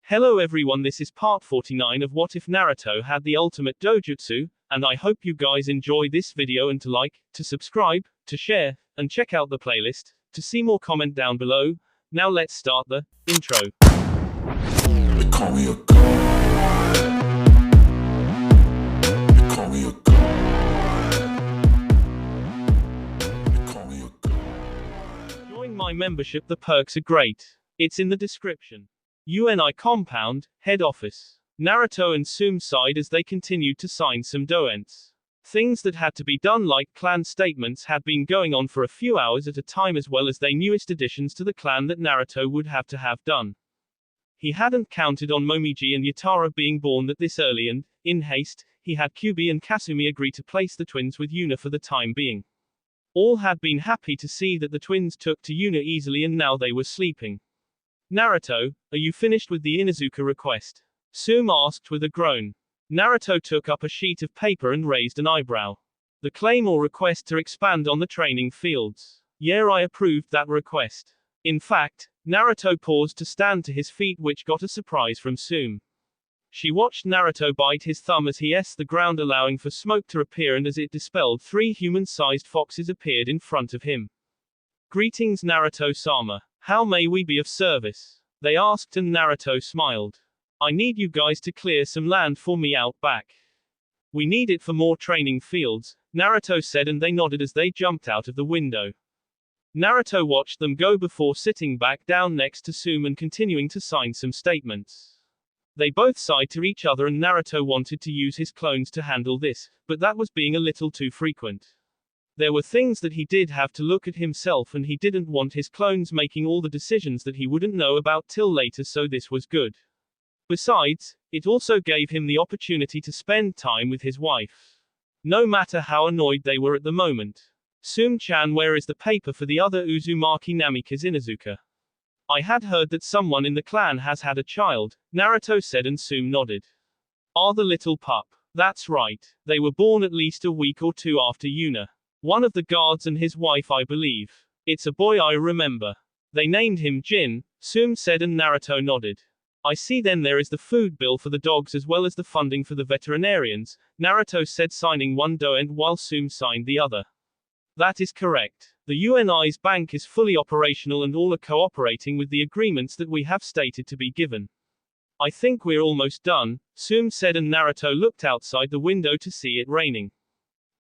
Hello everyone, this is part 49 of What If Naruto Had the Ultimate Dojutsu, and I hope you guys enjoy this video and to like, to subscribe, to share, and check out the playlist, to see more comment down below. Now let's start the intro. They call me a god. They call me a god. They call me a god. Join my membership, the perks are great. It's in the description. UNI Compound, Head Office. Naruto and Tsume sighed as they continued to sign some doents. Things that had to be done like clan statements had been going on for a few hours at a time, as well as their newest additions to the clan that Naruto would have to have done. He hadn't counted on Momiji and Yutara being born that this early and, in haste, he had Kyubi and Kasumi agree to place the twins with Yuna for the time being. All had been happy to see that the twins took to Yuna easily and now they were sleeping. Naruto, are you finished with the Inuzuka request? Tsume asked with a groan. Naruto took up a sheet of paper and raised an eyebrow. The claim or request to expand on the training fields. Yeah, I approved that request. In fact, Naruto paused to stand to his feet, which got a surprise from Tsume. She watched Naruto bite his thumb as he s the ground, allowing for smoke to appear, and as it dispelled, 3 human-sized foxes appeared in front of him. Greetings, Naruto-sama. How may we be of service? They asked, and Naruto smiled. I need you guys to clear some land for me out back. We need it for more training fields, Naruto said, and they nodded as they jumped out of the window. Naruto watched them go before sitting back down next to Tsume and continuing to sign some statements. They both sighed to each other, and Naruto wanted to use his clones to handle this, but that was being a little too frequent. There were things that he did have to look at himself, and he didn't want his clones making all the decisions that he wouldn't know about till later, so this was good. Besides, it also gave him the opportunity to spend time with his wife. No matter how annoyed they were at the moment. Tsume-chan, where is the paper for the other Uzumaki Namikaze Inuzuka? I had heard that someone in the clan has had a child, Naruto said, and Tsume nodded. Ah, the little pup. That's right. They were born at least a week or two after Yuna. One of the guards and his wife, I believe. It's a boy, I remember. They named him Jin, Tsume said, and Naruto nodded. I see. Then there is the food bill for the dogs as well as the funding for the veterinarians, Naruto said, signing one doent while Tsume signed the other. That is correct. The UNI's bank is fully operational and all are cooperating with the agreements that we have stated to be given. I think we're almost done, Tsume said, and Naruto looked outside the window to see it raining.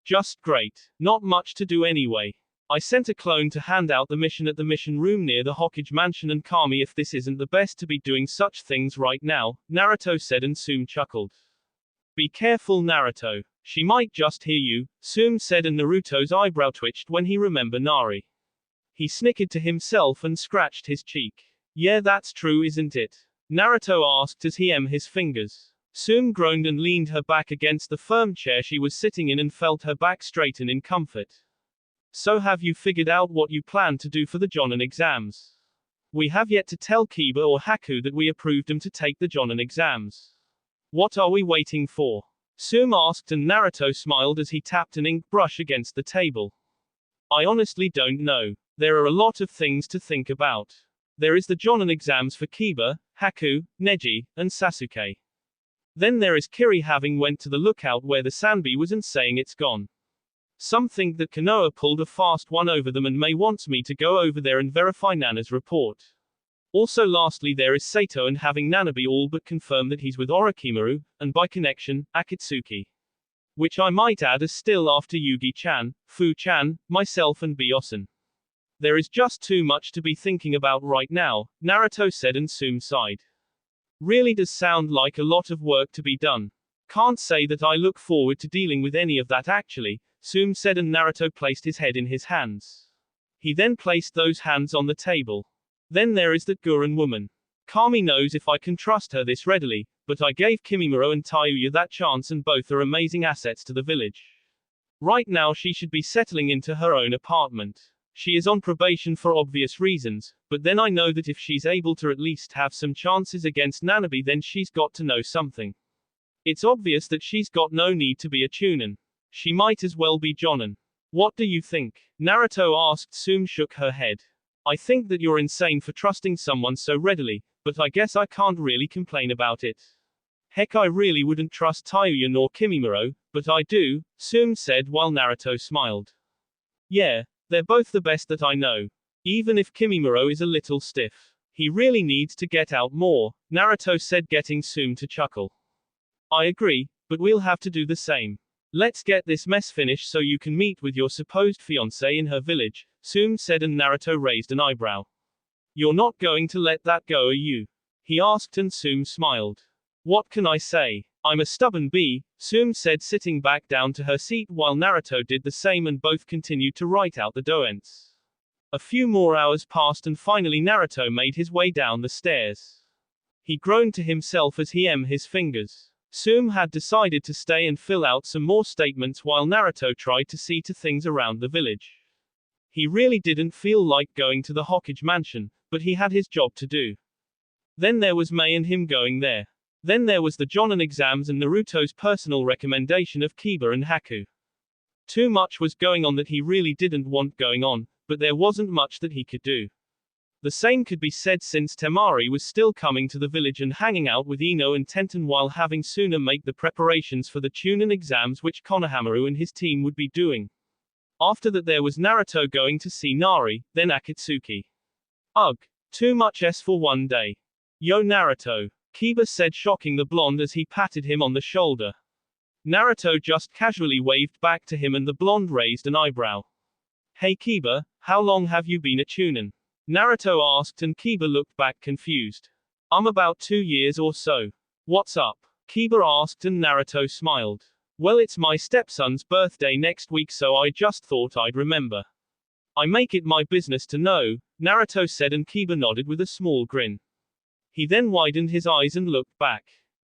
Just great. Not much to do anyway. I sent a clone to hand out the mission at the mission room near the Hokage mansion, and Kami, if this isn't the best to be doing such things right now, Naruto said, and Tsume chuckled. Be careful, Naruto. She might just hear you, Tsume said, and Naruto's eyebrow twitched when he remembered Nari. He snickered to himself and scratched his cheek. Yeah, that's true, isn't it? Naruto asked as he his fingers. Tsume groaned and leaned her back against the firm chair she was sitting in and felt her back straighten in comfort. So have you figured out what you plan to do for the Jonin exams? We have yet to tell Kiba or Haku that we approved them to take the Jonin exams. What are we waiting for? Tsume asked, and Naruto smiled as he tapped an ink brush against the table. I honestly don't know. There are a lot of things to think about. There is the Jonin exams for Kiba, Haku, Neji, and Sasuke. Then there is Kiri having went to the lookout where the Sanbi was and saying it's gone. Some think that Konoha pulled a fast one over them and May wants me to go over there and verify Nana's report. Also lastly there is Sato and having Nanabe all but confirm that he's with Orochimaru, and by connection, Akatsuki. Which I might add is still after Yugi-chan, Fu-chan, myself and Byakuya. There is just too much to be thinking about right now, Naruto said, and Tsume sighed. Really does sound like a lot of work to be done. Can't say that I look forward to dealing with any of that actually, Tsume said, and Naruto placed his head in his hands. He then placed those hands on the table. Then there is that Guren woman. Kami knows if I can trust her this readily, but I gave Kimimaro and Tayuya that chance, and both are amazing assets to the village. Right now she should be settling into her own apartment. She is on probation for obvious reasons, but then I know that if she's able to at least have some chances against Nanabe, then she's got to know something. It's obvious that she's got no need to be a Chunin. She might as well be Jonin. What do you think? Naruto asked. Tsume shook her head. I think that you're insane for trusting someone so readily, but I guess I can't really complain about it. Heck, I really wouldn't trust Tayuya nor Kimimaro, but I do, Sume said while Naruto smiled. Yeah, they're both the best that I know. Even if Kimimaro is a little stiff. He really needs to get out more, Naruto said, getting Sume to chuckle. I agree, but we'll have to do the same. Let's get this mess finished so you can meet with your supposed fiancé in her village, Sume said, and Naruto raised an eyebrow. You're not going to let that go, are you? He asked, and Sume smiled. What can I say? I'm a stubborn bee, Sume said, sitting back down to her seat while Naruto did the same and both continued to write out the doents. A few more hours passed and finally Naruto made his way down the stairs. He groaned to himself as he his fingers. Sume had decided to stay and fill out some more statements while Naruto tried to see to things around the village. He really didn't feel like going to the Hokage mansion, but he had his job to do. Then there was Mei and him going there. Then there was the Jonin exams and Naruto's personal recommendation of Kiba and Haku. Too much was going on that he really didn't want going on, but there wasn't much that he could do. The same could be said since Temari was still coming to the village and hanging out with Ino and Tenten while having Suna make the preparations for the Chunin exams which Konohamaru and his team would be doing. After that there was Naruto going to see Nari, then Akatsuki. Ugh. Too much for one day. Yo Naruto, Kiba said, shocking the blonde as he patted him on the shoulder. Naruto just casually waved back to him and the blonde raised an eyebrow. Hey Kiba, how long have you been a Chunin? Naruto asked and Kiba looked back confused. I'm about 2 years or so. What's up? Kiba asked and Naruto smiled. Well, it's my stepson's birthday next week, so I just thought I'd remember. I make it my business to know, Naruto said, and Kiba nodded with a small grin. He then widened his eyes and looked back.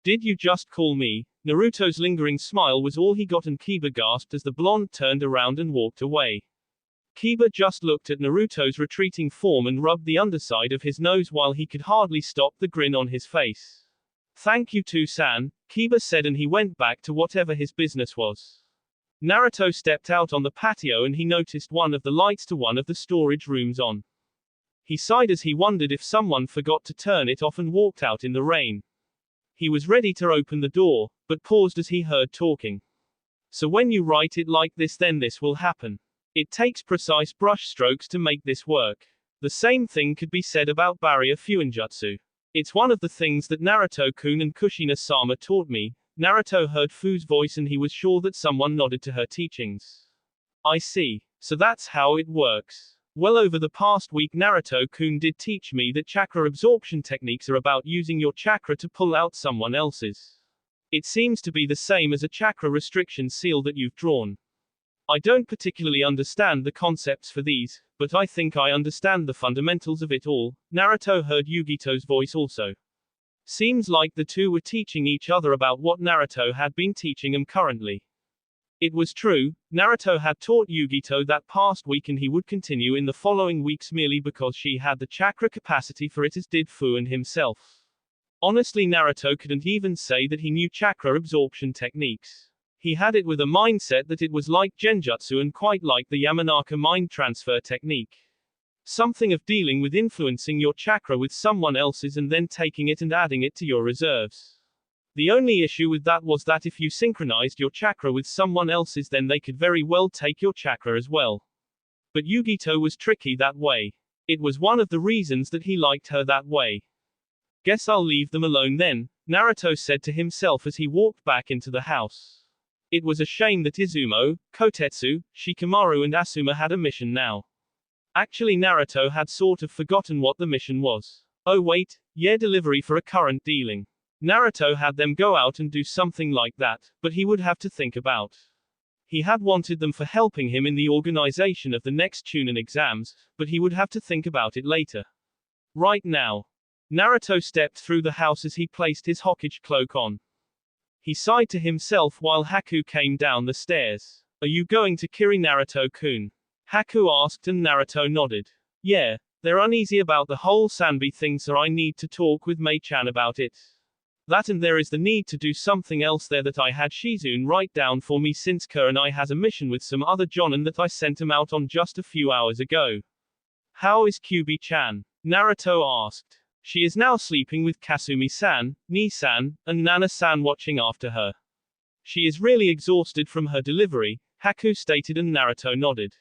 Did you just call me? Naruto's lingering smile was all he got and Kiba gasped as the blonde turned around and walked away. Kiba just looked at Naruto's retreating form and rubbed the underside of his nose while he could hardly stop the grin on his face. Thank you to-san, Kiba said, and he went back to whatever his business was. Naruto stepped out on the patio and he noticed one of the lights to one of the storage rooms on. He sighed as he wondered if someone forgot to turn it off and walked out in the rain. He was ready to open the door, but paused as he heard talking. So when you write it like this, then this will happen. It takes precise brush strokes to make this work. The same thing could be said about barrier fuinjutsu. It's one of the things that Naruto-kun and Kushina-sama taught me. Naruto heard Fu's voice and he was sure that someone nodded to her teachings. I see. So that's how it works. Well, over the past week Naruto-kun did teach me that chakra absorption techniques are about using your chakra to pull out someone else's. It seems to be the same as a chakra restriction seal that you've drawn. I don't particularly understand the concepts for these, but I think I understand the fundamentals of it all. Naruto heard Yugito's voice also. Seems like the two were teaching each other about what Naruto had been teaching him currently. It was true, Naruto had taught Yugito that past week and he would continue in the following weeks merely because she had the chakra capacity for it, as did Fu and himself. Honestly, Naruto couldn't even say that he knew chakra absorption techniques. He had it with a mindset that it was like genjutsu and quite like the Yamanaka mind transfer technique. Something of dealing with influencing your chakra with someone else's and then taking it and adding it to your reserves. The only issue with that was that if you synchronized your chakra with someone else's, then they could very well take your chakra as well. But Yugito was tricky that way. It was one of the reasons that he liked her that way. Guess I'll leave them alone then, Naruto said to himself as he walked back into the house. It was a shame that Izumo, Kotetsu, Shikamaru and Asuma had a mission now. Actually, Naruto had sort of forgotten what the mission was. Oh wait, yeah, delivery for a current dealing. Naruto had them go out and do something like that, but he would have to think about. He had wanted them for helping him in the organization of the next Chunin exams, but he would have to think about it later. Right now. Naruto stepped through the house as he placed his Hokage cloak on. He sighed to himself while Haku came down the stairs. Are you going to Kiri, Naruto-kun? Haku asked and Naruto nodded. Yeah, they're uneasy about the whole Sanbi thing, so I need to talk with Mei-chan about it. That, and there is the need to do something else there that I had Shizune write down for me since Kerr and I has a mission with some other Jonin that I sent him out on just a few hours ago. How is Kyubi-chan? Naruto asked. She is now sleeping with Kasumi-san, Ni-san, and Nana-san watching after her. She is really exhausted from her delivery, Haku stated, and Naruto nodded.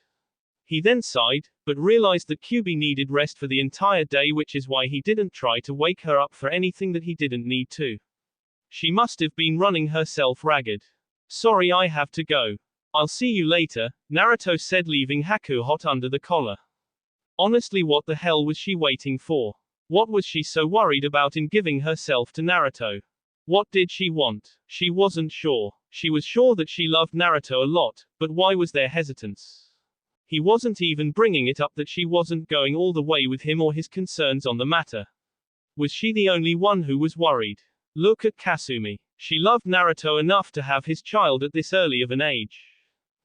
He then sighed, but realized that Kyuubi needed rest for the entire day, which is why he didn't try to wake her up for anything that he didn't need to. She must have been running herself ragged. Sorry, I have to go. I'll see you later, Naruto said, leaving Haku hot under the collar. Honestly, what the hell was she waiting for? What was she so worried about in giving herself to Naruto? What did she want? She wasn't sure. She was sure that she loved Naruto a lot, but why was there hesitance? He wasn't even bringing it up that she wasn't going all the way with him or his concerns on the matter. Was she the only one who was worried? Look at Kasumi. She loved Naruto enough to have his child at this early of an age.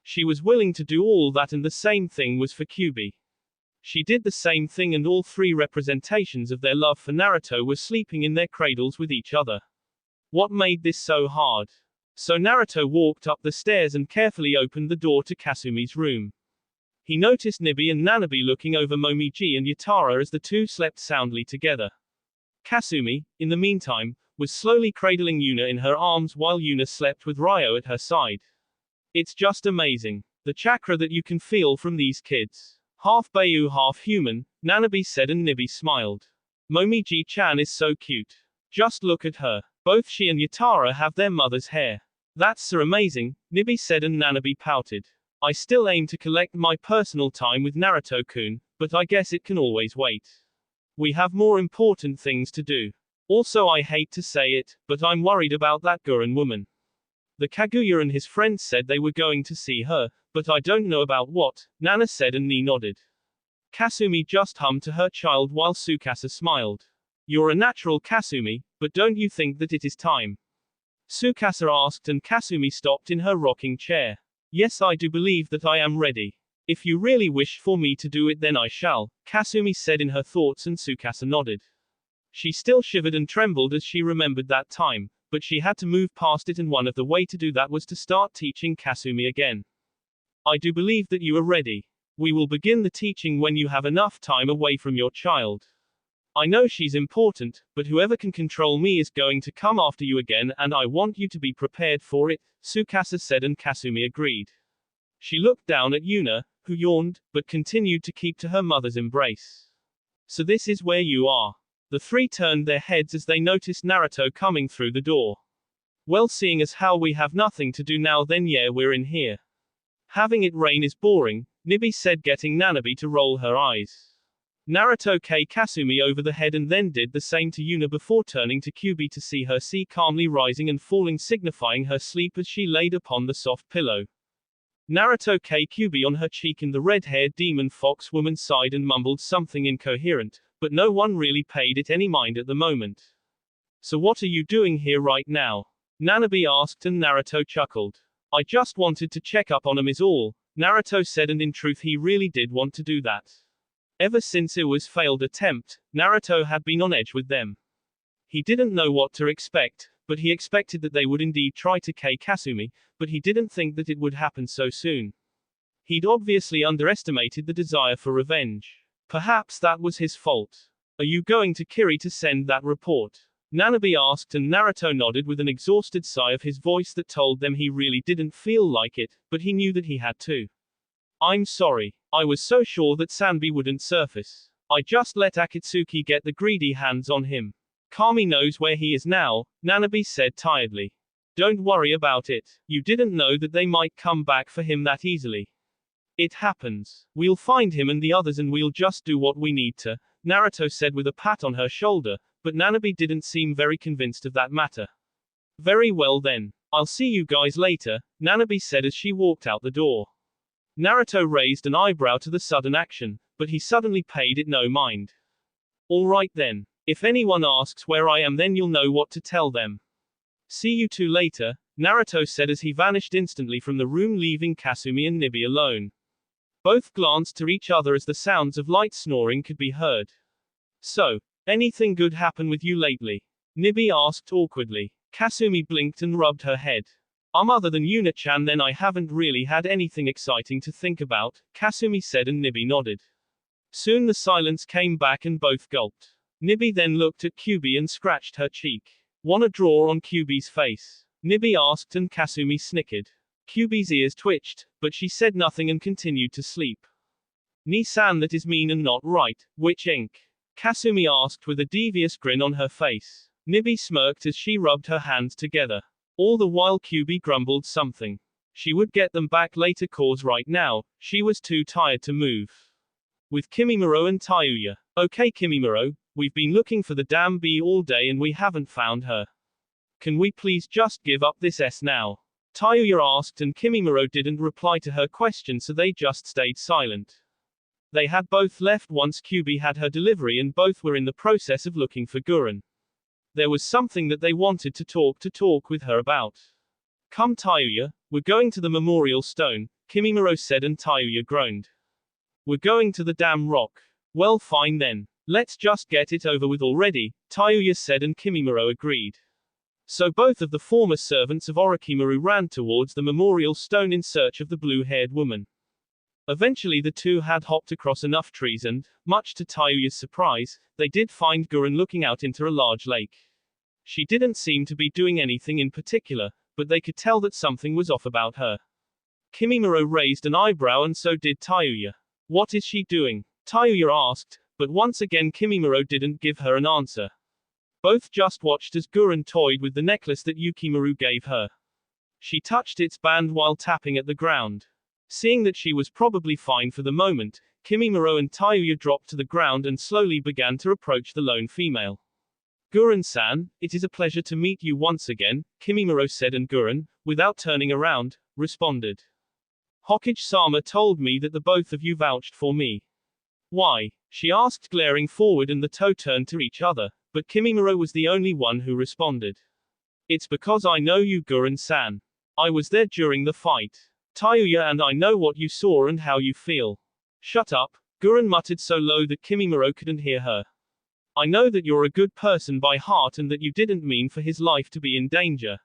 She was willing to do all that, and the same thing was for Kyuubi. She did the same thing, and all three representations of their love for Naruto were sleeping in their cradles with each other. What made this so hard? So Naruto walked up the stairs and carefully opened the door to Kasumi's room. He noticed Nibi and Nanabi looking over Momiji and Yutara as the two slept soundly together. Kasumi, in the meantime, was slowly cradling Yuna in her arms while Yuna slept with Ryo at her side. It's just amazing. The chakra that you can feel from these kids. Half Bayu, half human, Nanabi said, and Nibi smiled. Momiji-chan is so cute. Just look at her. Both she and Yutara have their mother's hair. That's so amazing, Nibi said, and Nanabi pouted. I still aim to collect my personal time with Naruto-kun, but I guess it can always wait. We have more important things to do. Also, I hate to say it, but I'm worried about that Gurren woman. The Kaguya and his friends said they were going to see her, but I don't know about what, Nana said, and Ni nodded. Kasumi just hummed to her child while Tsukasa smiled. You're a natural, Kasumi, but don't you think that it is time? Tsukasa asked, and Kasumi stopped in her rocking chair. Yes, I do believe that I am ready. If you really wish for me to do it, then I shall, Kasumi said in her thoughts, and Tsukasa nodded. She still shivered and trembled as she remembered that time, but she had to move past it, and one of the way to do that was to start teaching Kasumi again. I do believe that you are ready. We will begin the teaching when you have enough time away from your child. I know she's important, but whoever can control me is going to come after you again, and I want you to be prepared for it, Tsukasa said, and Kasumi agreed. She looked down at Yuna, who yawned, but continued to keep to her mother's embrace. So this is where you are. The three turned their heads as they noticed Naruto coming through the door. Well, seeing as how we have nothing to do now, then yeah, we're in here. Having it rain is boring, Nibi said, getting Nanabi to roll her eyes. Naruto kissed Kasumi over the head and then did the same to Yuna before turning to Kyuubi to see her see calmly rising and falling, signifying her sleep as she laid upon the soft pillow. Naruto kissed Kyuubi on her cheek, and the red-haired demon fox woman sighed and mumbled something incoherent, but no one really paid it any mind at the moment. So what are you doing here right now? Nanabi asked, and Naruto chuckled. I just wanted to check up on him is all, Naruto said, and in truth he really did want to do that. Ever since Iwa's failed attempt, Naruto had been on edge with them. He didn't know what to expect, but he expected that they would indeed try to kill Kasumi, but he didn't think that it would happen so soon. He'd obviously underestimated the desire for revenge. Perhaps that was his fault. Are you going to Kiri to send that report? Nanabi asked, and Naruto nodded with an exhausted sigh of his voice that told them he really didn't feel like it, but he knew that he had to. I'm sorry. I was so sure that Sanbi wouldn't surface. I just let Akatsuki get the greedy hands on him. Kami knows where he is now, Nanabi said tiredly. Don't worry about it. You didn't know that they might come back for him that easily. It happens. We'll find him and the others, and we'll just do what we need to, Naruto said with a pat on her shoulder, but Nanabi didn't seem very convinced of that matter. Very well then. I'll see you guys later, Nanabi said as she walked out the door. Naruto raised an eyebrow to the sudden action, but he suddenly paid it no mind. Alright then. If anyone asks where I am, then you'll know what to tell them. See you two later, Naruto said as he vanished instantly from the room, leaving Kasumi and Nibi alone. Both glanced to each other as the sounds of light snoring could be heard. So, anything good happen with you lately? Nibi asked awkwardly. Kasumi blinked and rubbed her head. Other than Yuna-chan, then I haven't really had anything exciting to think about, Kasumi said, and Nibi nodded. Soon the silence came back and both gulped. Nibby then looked at Kyubi and scratched her cheek. "Wanna draw on Kyubi's face?" Nibby asked and Kasumi snickered. Kyubi's ears twitched, but she said nothing and continued to sleep. "Ni-san, that is mean and not right. Which ink?" Kasumi asked with a devious grin on her face. Nibby smirked as she rubbed her hands together. All the while Kyubi grumbled something. She would get them back later cause right now, she was too tired to move. With Kimimaro and Tayuya. "Okay Kimimaro, we've been looking for the damn bee all day and we haven't found her. Can we please just give up this S now?" Tayuya asked and Kimimaro didn't reply to her question so they just stayed silent. They had both left once Kyubi had her delivery and both were in the process of looking for Guren. There was something that they wanted to talk with her about. "Come Tayuya, we're going to the memorial stone," Kimimaro said and Tayuya groaned. "We're going to the damn rock." "Well fine then. Let's just get it over with already," Tayuya said and Kimimaro agreed. So both of the former servants of Orochimaru ran towards the memorial stone in search of the blue-haired woman. Eventually the two had hopped across enough trees and, much to Tayuya's surprise, they did find Guren looking out into a large lake. She didn't seem to be doing anything in particular, but they could tell that something was off about her. Kimimaro raised an eyebrow and so did Tayuya. "What is she doing?" Tayuya asked, but once again Kimimaro didn't give her an answer. Both just watched as Guren toyed with the necklace that Yukimaru gave her. She touched its band while tapping at the ground. Seeing that she was probably fine for the moment, Kimimaro and Tayuya dropped to the ground and slowly began to approach the lone female. "Guren-san, it is a pleasure to meet you once again," Kimimaro said and Guren, without turning around, responded. "Hokage-sama told me that the both of you vouched for me." "Why?" she asked glaring forward and the two turned to each other, but Kimimaro was the only one who responded. "It's because I know you Guren-san. I was there during the fight. Tayuya and I know what you saw and how you feel." "Shut up," Guren muttered so low that Kimimaro couldn't hear her. "I know that you're a good person by heart and that you didn't mean for his life to be in danger."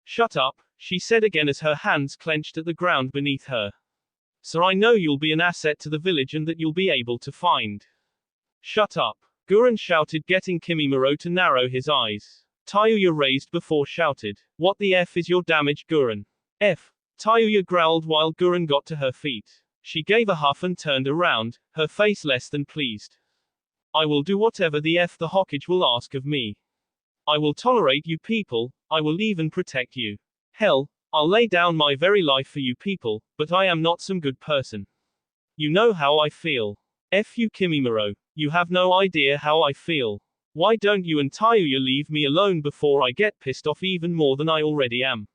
"Shut up," she said again as her hands clenched at the ground beneath her. "So I know you'll be an asset to the village and that you'll be able to find." "Shut up," Guren shouted, getting Kimimaro to narrow his eyes. Tayuya raised before shouted. "What the F is your damage Guren?" "F," Tayuya growled while Guren got to her feet. She gave a huff and turned around, her face less than pleased. "I will do whatever the F the Hokage will ask of me. I will tolerate you people, I will even protect you. Hell, I'll lay down my very life for you people, but I am not some good person. You know how I feel. F you Kimimaro, you have no idea how I feel. Why don't you and Tayuya leave me alone before I get pissed off even more than I already am?"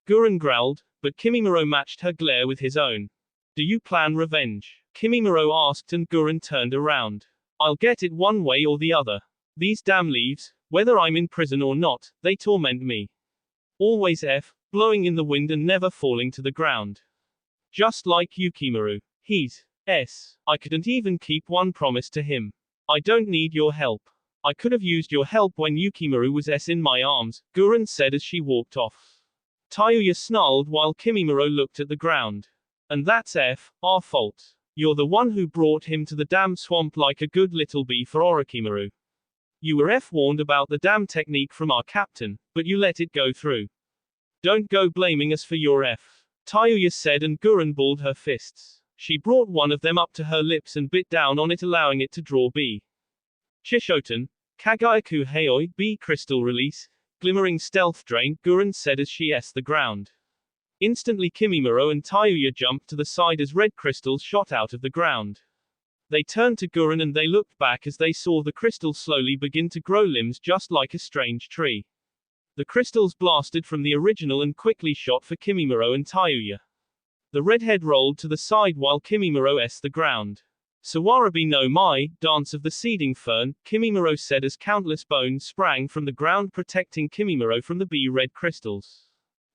Guren growled, but Kimimaro matched her glare with his own. "Do you plan revenge?" Kimimaro asked and Guren turned around. "I'll get it one way or the other. These damn leaves, whether I'm in prison or not, they torment me. Always F, blowing in the wind and never falling to the ground. Just like Yukimaru. He's S. I couldn't even keep one promise to him. I don't need your help. I could have used your help when Yukimaru was S in my arms," Guren said as she walked off. Tayuya snarled while Kimimaro looked at the ground. "And that's F, our fault. You're the one who brought him to the damn swamp like a good little bee for Orochimaru. You were F warned about the damn technique from our captain, but you let it go through. Don't go blaming us for your F," Tayuya said and Guren balled her fists. She brought one of them up to her lips and bit down on it allowing it to draw B. "Chishoten, Kagaiku Heioi, B crystal release, glimmering stealth drain," Guren said as she S the ground. Instantly Kimimaro and Tayuya jumped to the side as red crystals shot out of the ground. They turned to Guren and they looked back as they saw the crystals slowly begin to grow limbs just like a strange tree. The crystals blasted from the original and quickly shot for Kimimaro and Tayuya. The redhead rolled to the side while Kimimaro S the ground. "Sawarabi no Mai, Dance of the Seeding Fern," Kimimaro said as countless bones sprang from the ground protecting Kimimaro from the bee-red crystals.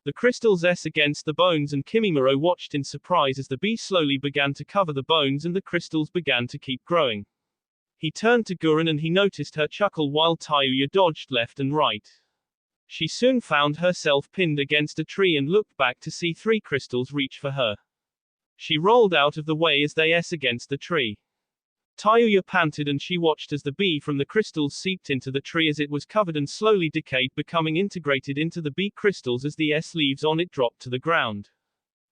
The crystals S against the bones and Kimimaro watched in surprise as the bee slowly began to cover the bones and the crystals began to keep growing. He turned to Guren and he noticed her chuckle while Tayuya dodged left and right. She soon found herself pinned against a tree and looked back to see 3 crystals reach for her. She rolled out of the way as they S against the tree. Tayuya panted and she watched as the bee from the crystals seeped into the tree as it was covered and slowly decayed, becoming integrated into the bee crystals as the leaves on it dropped to the ground.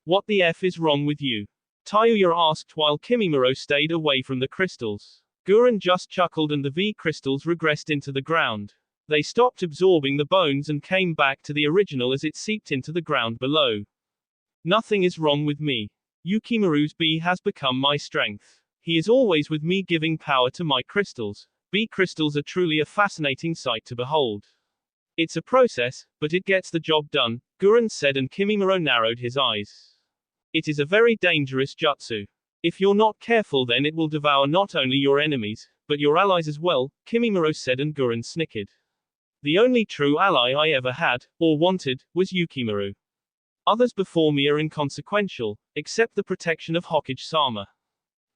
What the F is wrong with you? Tayuya asked while Kimimaro stayed away from the crystals. Gurren just chuckled and the V crystals regressed into the ground. They stopped absorbing the bones and came back to the original as it seeped into the ground below. Nothing is wrong with me. Yukimaru's bee has become my strength. He is always with me, giving power to my crystals. Bee crystals are truly a fascinating sight to behold. It's a process, but it gets the job done, Gurren said, and Kimimaro narrowed his eyes. It is a very dangerous jutsu. If you're not careful, then it will devour not only your enemies, but your allies as well, Kimimaro said, and Gurren snickered. The only true ally I ever had, or wanted, was Yukimaru. Others before me are inconsequential, except the protection of Hokage-sama.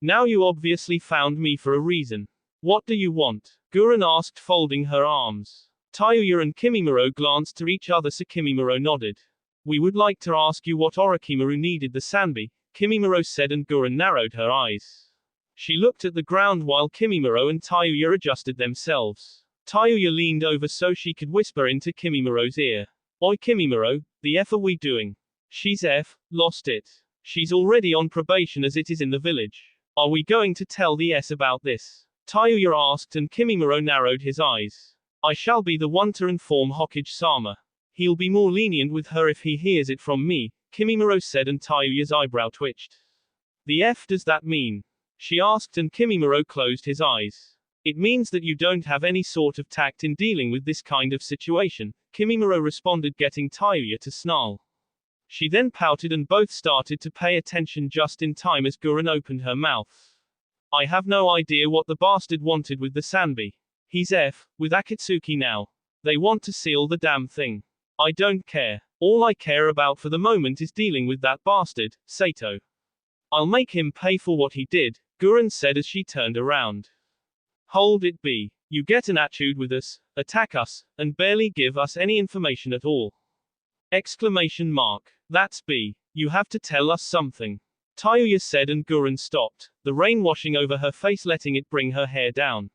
Now you obviously found me for a reason. What do you want? Gurren asked, folding her arms. Tayuya and Kimimaro glanced to each other, so Kimimaro nodded. We would like to ask you what Orochimaru needed the Sanbi, Kimimaro said, and Gurren narrowed her eyes. She looked at the ground while Kimimaro and Tayuya adjusted themselves. Tayuya leaned over so she could whisper into Kimimaro's ear. Oi Kimimaro, the F are we doing? She's lost it. She's already on probation as it is in the village. Are we going to tell the S about this? Tayuya asked, and Kimimaro narrowed his eyes. I shall be the one to inform Hokage-sama. He'll be more lenient with her if he hears it from me, Kimimaro said, and Tayuya's eyebrow twitched. The F does that mean? She asked, and Kimimaro closed his eyes. It means that you don't have any sort of tact in dealing with this kind of situation, Kimimaro responded, getting Tayuya to snarl. She then pouted and both started to pay attention just in time as Gurren opened her mouth. I have no idea what the bastard wanted with the Sanbi. He's with Akatsuki now. They want to seal the damn thing. I don't care. All I care about for the moment is dealing with that bastard, Sato. I'll make him pay for what he did, Gurren said as she turned around. Hold it, B. You get an attitude with us, attack us, and barely give us any information at all. Exclamation mark. That's B. You have to tell us something. Tayuya said, and Gurren stopped, the rain washing over her face, letting it bring her hair down.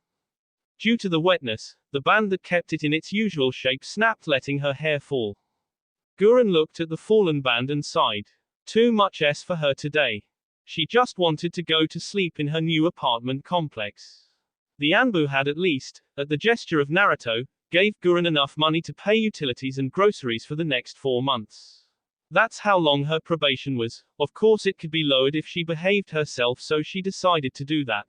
Due to the wetness, the band that kept it in its usual shape snapped, letting her hair fall. Gurren looked at the fallen band and sighed. Too much S for her today. She just wanted to go to sleep in her new apartment complex. The Anbu had at least, at the gesture of Naruto, gave Gurren enough money to pay utilities and groceries for the next 4 months. That's how long her probation was. Of course it could be lowered if she behaved herself, so she decided to do that.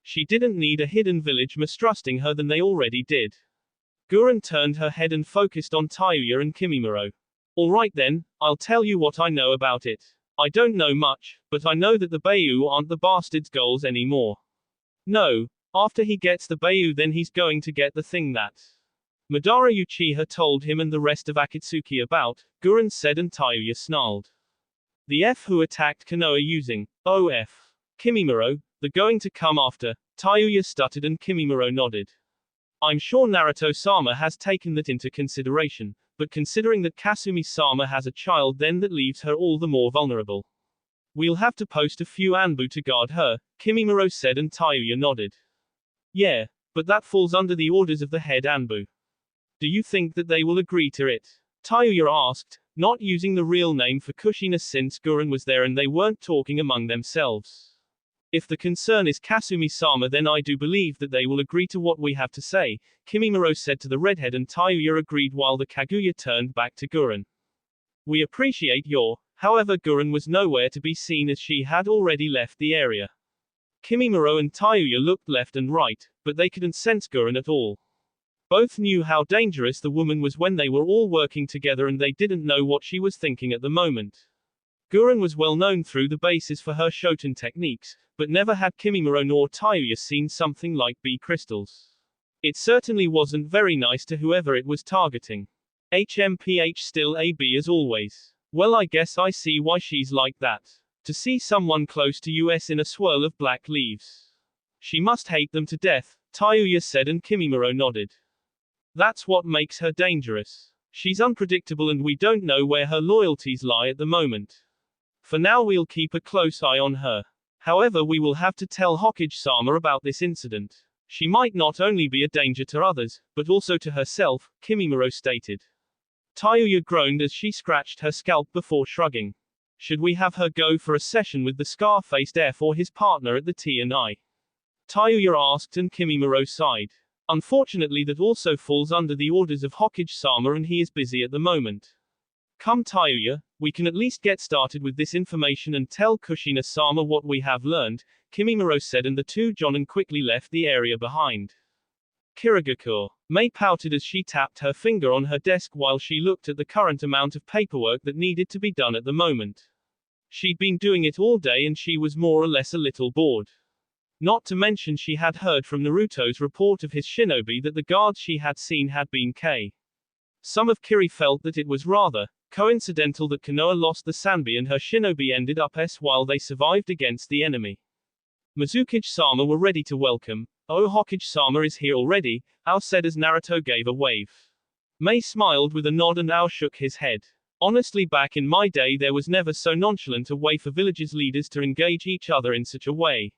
She didn't need a hidden village mistrusting her than they already did. Gurren turned her head and focused on Tayuya and Kimimaro. Alright then, I'll tell you what I know about it. I don't know much, but I know that the Bayou aren't the bastard's goals anymore. No, after he gets the Bayou then he's going to get the thing that Madara Uchiha told him and the rest of Akatsuki about, Gurren said, and Tayuya snarled. The F who attacked Konoha using OF. Kimimaro, the going to come after, Tayuya stuttered, and Kimimaro nodded. I'm sure Naruto-sama has taken that into consideration, but considering that Kasumi-sama has a child, then that leaves her all the more vulnerable. We'll have to post a few Anbu to guard her, Kimimaro said, and Tayuya nodded. Yeah, but that falls under the orders of the head Anbu. Do you think that they will agree to it? Tayuya asked, not using the real name for Kushina since Gurren was there and they weren't talking among themselves. If the concern is Kasumi-sama, then I do believe that they will agree to what we have to say, Kimimaro said to the redhead, and Tayuya agreed while the Kaguya turned back to Gurren. We appreciate your, however, Gurren was nowhere to be seen as she had already left the area. Kimimaro and Tayuya looked left and right, but they couldn't sense Gurren at all. Both knew how dangerous the woman was when they were all working together, and they didn't know what she was thinking at the moment. Gurren was well known through the bases for her Shoten techniques, but never had Kimimaro nor Tayuya seen something like B crystals. It certainly wasn't very nice to whoever it was targeting. HMPH still AB as always. Well, I guess I see why she's like that. To see someone close to us in a swirl of black leaves. She must hate them to death, Tayuya said, and Kimimaro nodded. That's what makes her dangerous. She's unpredictable and we don't know where her loyalties lie at the moment. For now we'll keep a close eye on her. However, we will have to tell Hokage-sama about this incident. She might not only be a danger to others, but also to herself, Kimimaro stated. Tayuya groaned as she scratched her scalp before shrugging. Should we have her go for a session with the scar-faced F or his partner at the T&I? Tayuya asked and Kimimaro sighed. Unfortunately, that also falls under the orders of Hokage-sama and he is busy at the moment. Come Tayuya, we can at least get started with this information and tell Kushina-sama what we have learned, Kimimaro said, and the two Jonin quickly left the area behind. Kirigakure. Mei pouted as she tapped her finger on her desk while she looked at the current amount of paperwork that needed to be done at the moment. She'd been doing it all day and she was more or less a little bored. Not to mention she had heard from Naruto's report of his shinobi that the guards she had seen had been K. Some of Kiri felt that it was rather coincidental that Konoha lost the Sanbi and her shinobi ended up while they survived against the enemy. Mizukage-sama were ready to welcome. Oh, Hokage-sama is here already, Ao said as Naruto gave a wave. Mei smiled with a nod and Ao shook his head. Honestly, back in my day there was never so nonchalant a way for villages' leaders to engage each other in such a way.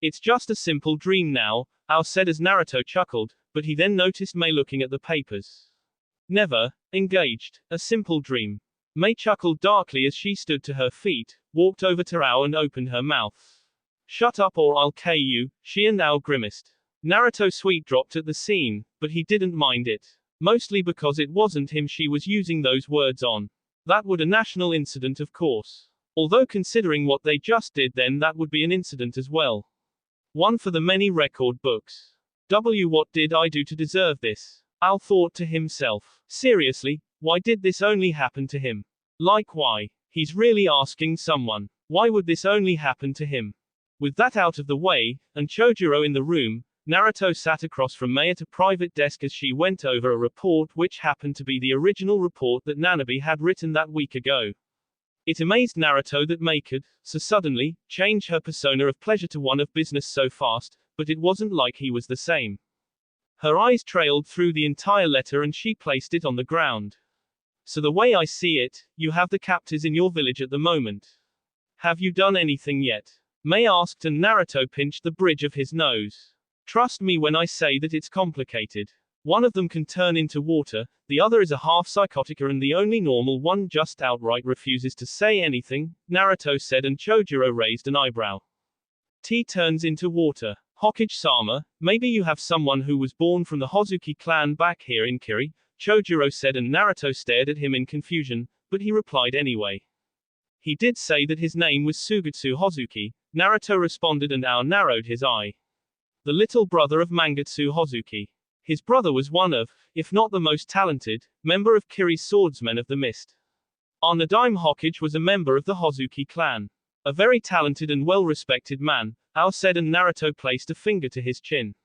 It's just a simple dream now, Ao said as Naruto chuckled, but he then noticed Mei looking at the papers. Never engaged, a simple dream. Mei chuckled darkly as she stood to her feet, walked over to Ao and opened her mouth. Shut up or I'll K you, she and Ao grimaced. Naruto sweet dropped at the scene, but he didn't mind it. Mostly because it wasn't him she was using those words on. That would a national incident of course. Although considering what they just did then that would be an incident as well. One for the many record books. What did I do to deserve this? Ao thought to himself. Seriously, why did this only happen to him? Like why? He's really asking someone. Why would this only happen to him? With that out of the way, and Chojuro in the room, Naruto sat across from Mei at a private desk as she went over a report which happened to be the original report that Nanabe had written that week ago. It amazed Naruto that Mei could, so suddenly, change her persona of pleasure to one of business so fast, but it wasn't like he was the same. Her eyes trailed through the entire letter and she placed it on the ground. So the way I see it, you have the captors in your village at the moment. Have you done anything yet? Mei asked and Naruto pinched the bridge of his nose. Trust me when I say that it's complicated. One of them can turn into water, the other is a half psychotica and the only normal one just outright refuses to say anything, Naruto said and Chojuro raised an eyebrow. Tea turns into water. Hokage-sama, maybe you have someone who was born from the Hozuki clan back here in Kiri, Chojuro said and Naruto stared at him in confusion, but he replied anyway. He did say that his name was Sugetsu Hozuki, Naruto responded and Ao narrowed his eye. The little brother of Mangetsu Hozuki. His brother was one of, if not the most talented, member of Kiri's Swordsmen of the Mist. Our Nadaime Hokage was a member of the Hozuki clan. A very talented and well-respected man, Ao said and Naruto placed a finger to his chin.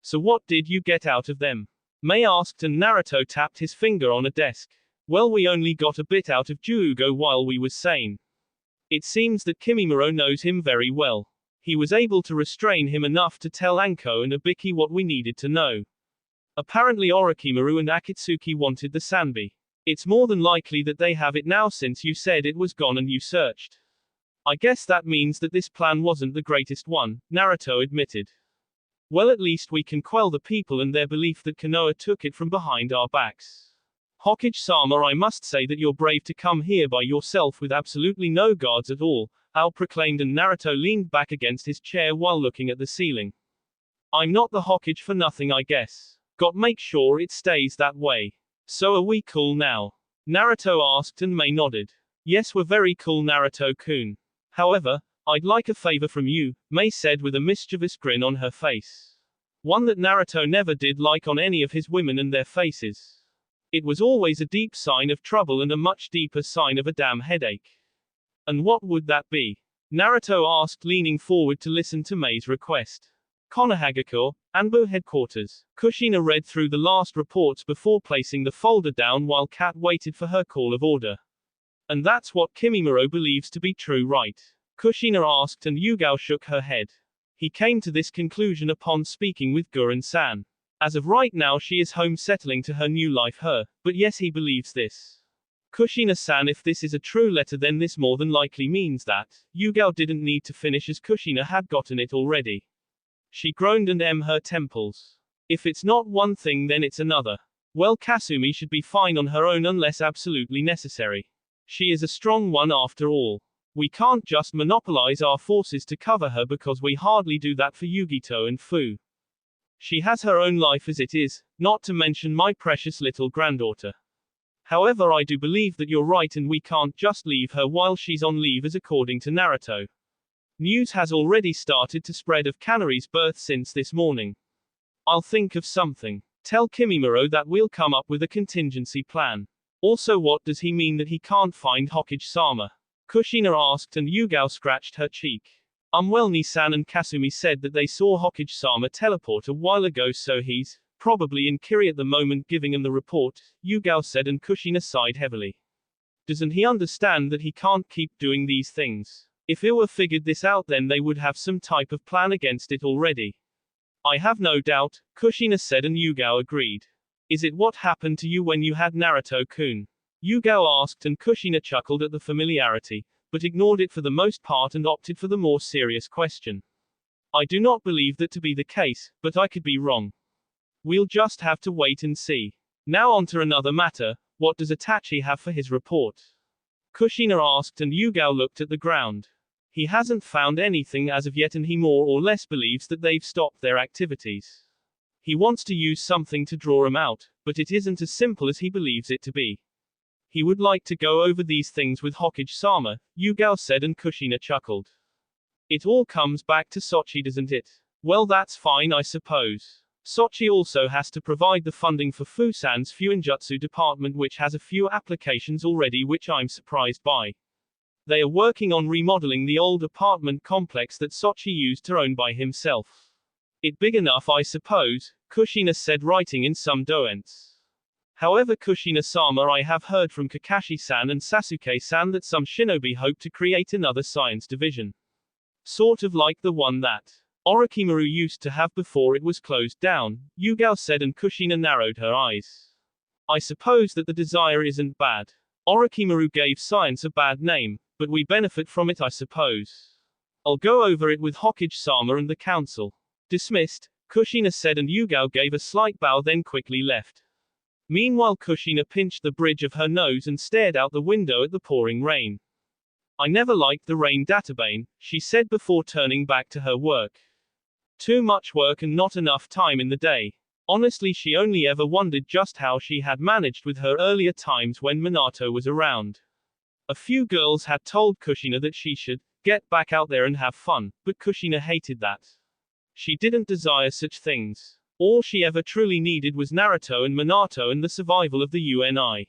So what did you get out of them? Mei asked and Naruto tapped his finger on a desk. Well, we only got a bit out of Juugo while we was sane. It seems that Kimimaro knows him very well. He was able to restrain him enough to tell Anko and Ibiki what we needed to know. Apparently Orochimaru and Akatsuki wanted the Sanbi. It's more than likely that they have it now since you said it was gone and you searched. I guess that means that this plan wasn't the greatest one, Naruto admitted. Well, at least we can quell the people and their belief that Konoha took it from behind our backs. Hokage-sama, I must say that you're brave to come here by yourself with absolutely no guards at all, Ao proclaimed and Naruto leaned back against his chair while looking at the ceiling. I'm not the Hokage for nothing, I guess. Got make sure it stays that way. So are we cool now? Naruto asked and Mei nodded. Yes, we're very cool, Naruto-kun. However, I'd like a favor from you, Mei said with a mischievous grin on her face. One that Naruto never did like on any of his women and their faces. It was always a deep sign of trouble and a much deeper sign of a damn headache. And what would that be? Naruto asked, leaning forward to listen to Mei's request. Konohagakure, Anbu headquarters. Kushina read through the last reports before placing the folder down while Kat waited for her call of order. And that's what Kimimaro believes to be true, right? Kushina asked and Yugao shook her head. He came to this conclusion upon speaking with Guren-san. As of right now she is home settling to her new life but yes, he believes this. Kushina-san, if this is a true letter, then this more than likely means that Yugao didn't need to finish, as Kushina had gotten it already. She groaned and her temples. If it's not one thing, then it's another. Well, Kasumi should be fine on her own unless absolutely necessary. She is a strong one after all. We can't just monopolize our forces to cover her, because we hardly do that for Yugito and Fu. She has her own life as it is, not to mention my precious little granddaughter. However, I do believe that you're right, and we can't just leave her while she's on leave, as according to Naruto. News has already started to spread of Kanari's birth since this morning. I'll think of something. Tell Kimimaro that we'll come up with a contingency plan. Also, what does he mean that he can't find Hokage-sama? Kushina asked, and Yugao scratched her cheek. Well, Nisan and Kasumi said that they saw Hokage-sama teleport a while ago, so he's probably in Kiri at the moment giving him the report, Yugao said, and Kushina sighed heavily. Doesn't he understand that he can't keep doing these things? If Iwa figured this out, then they would have some type of plan against it already. I have no doubt, Kushina said, and Yugao agreed. Is it what happened to you when you had Naruto-kun? Yugao asked, and Kushina chuckled at the familiarity, but ignored it for the most part and opted for the more serious question. I do not believe that to be the case, but I could be wrong. We'll just have to wait and see. Now on to another matter. What does Itachi have for his report? Kushina asked, and Yugao looked at the ground. He hasn't found anything as of yet, and he more or less believes that they've stopped their activities. He wants to use something to draw him out, but it isn't as simple as he believes it to be. He would like to go over these things with Hokage-sama, Yugao said, and Kushina chuckled. It all comes back to Sochi, doesn't it? Well, that's fine, I suppose. Sochi also has to provide the funding for Fusan's Fuinjutsu department, which has a few applications already, which I'm surprised by. They are working on remodeling the old apartment complex that Sochi used to own by himself. It big enough, I suppose, Kushina said, writing in some doents. However, Kushina-sama, I have heard from Kakashi-san and Sasuke-san that some shinobi hope to create another science division. Sort of like the one that Orochimaru used to have before it was closed down, Yugao said, and Kushina narrowed her eyes. I suppose that the desire isn't bad. Orochimaru gave science a bad name, but we benefit from it, I suppose. I'll go over it with Hokage-sama and the council. Dismissed, Kushina said, and Yugao gave a slight bow, then quickly left. Meanwhile, Kushina pinched the bridge of her nose and stared out the window at the pouring rain. I never liked the rain, Databane, she said before turning back to her work. Too much work and not enough time in the day. Honestly, she only ever wondered just how she had managed with her earlier times when Minato was around. A few girls had told Kushina that she should get back out there and have fun, but Kushina hated that. She didn't desire such things. All she ever truly needed was Naruto and Minato and the survival of the UNI.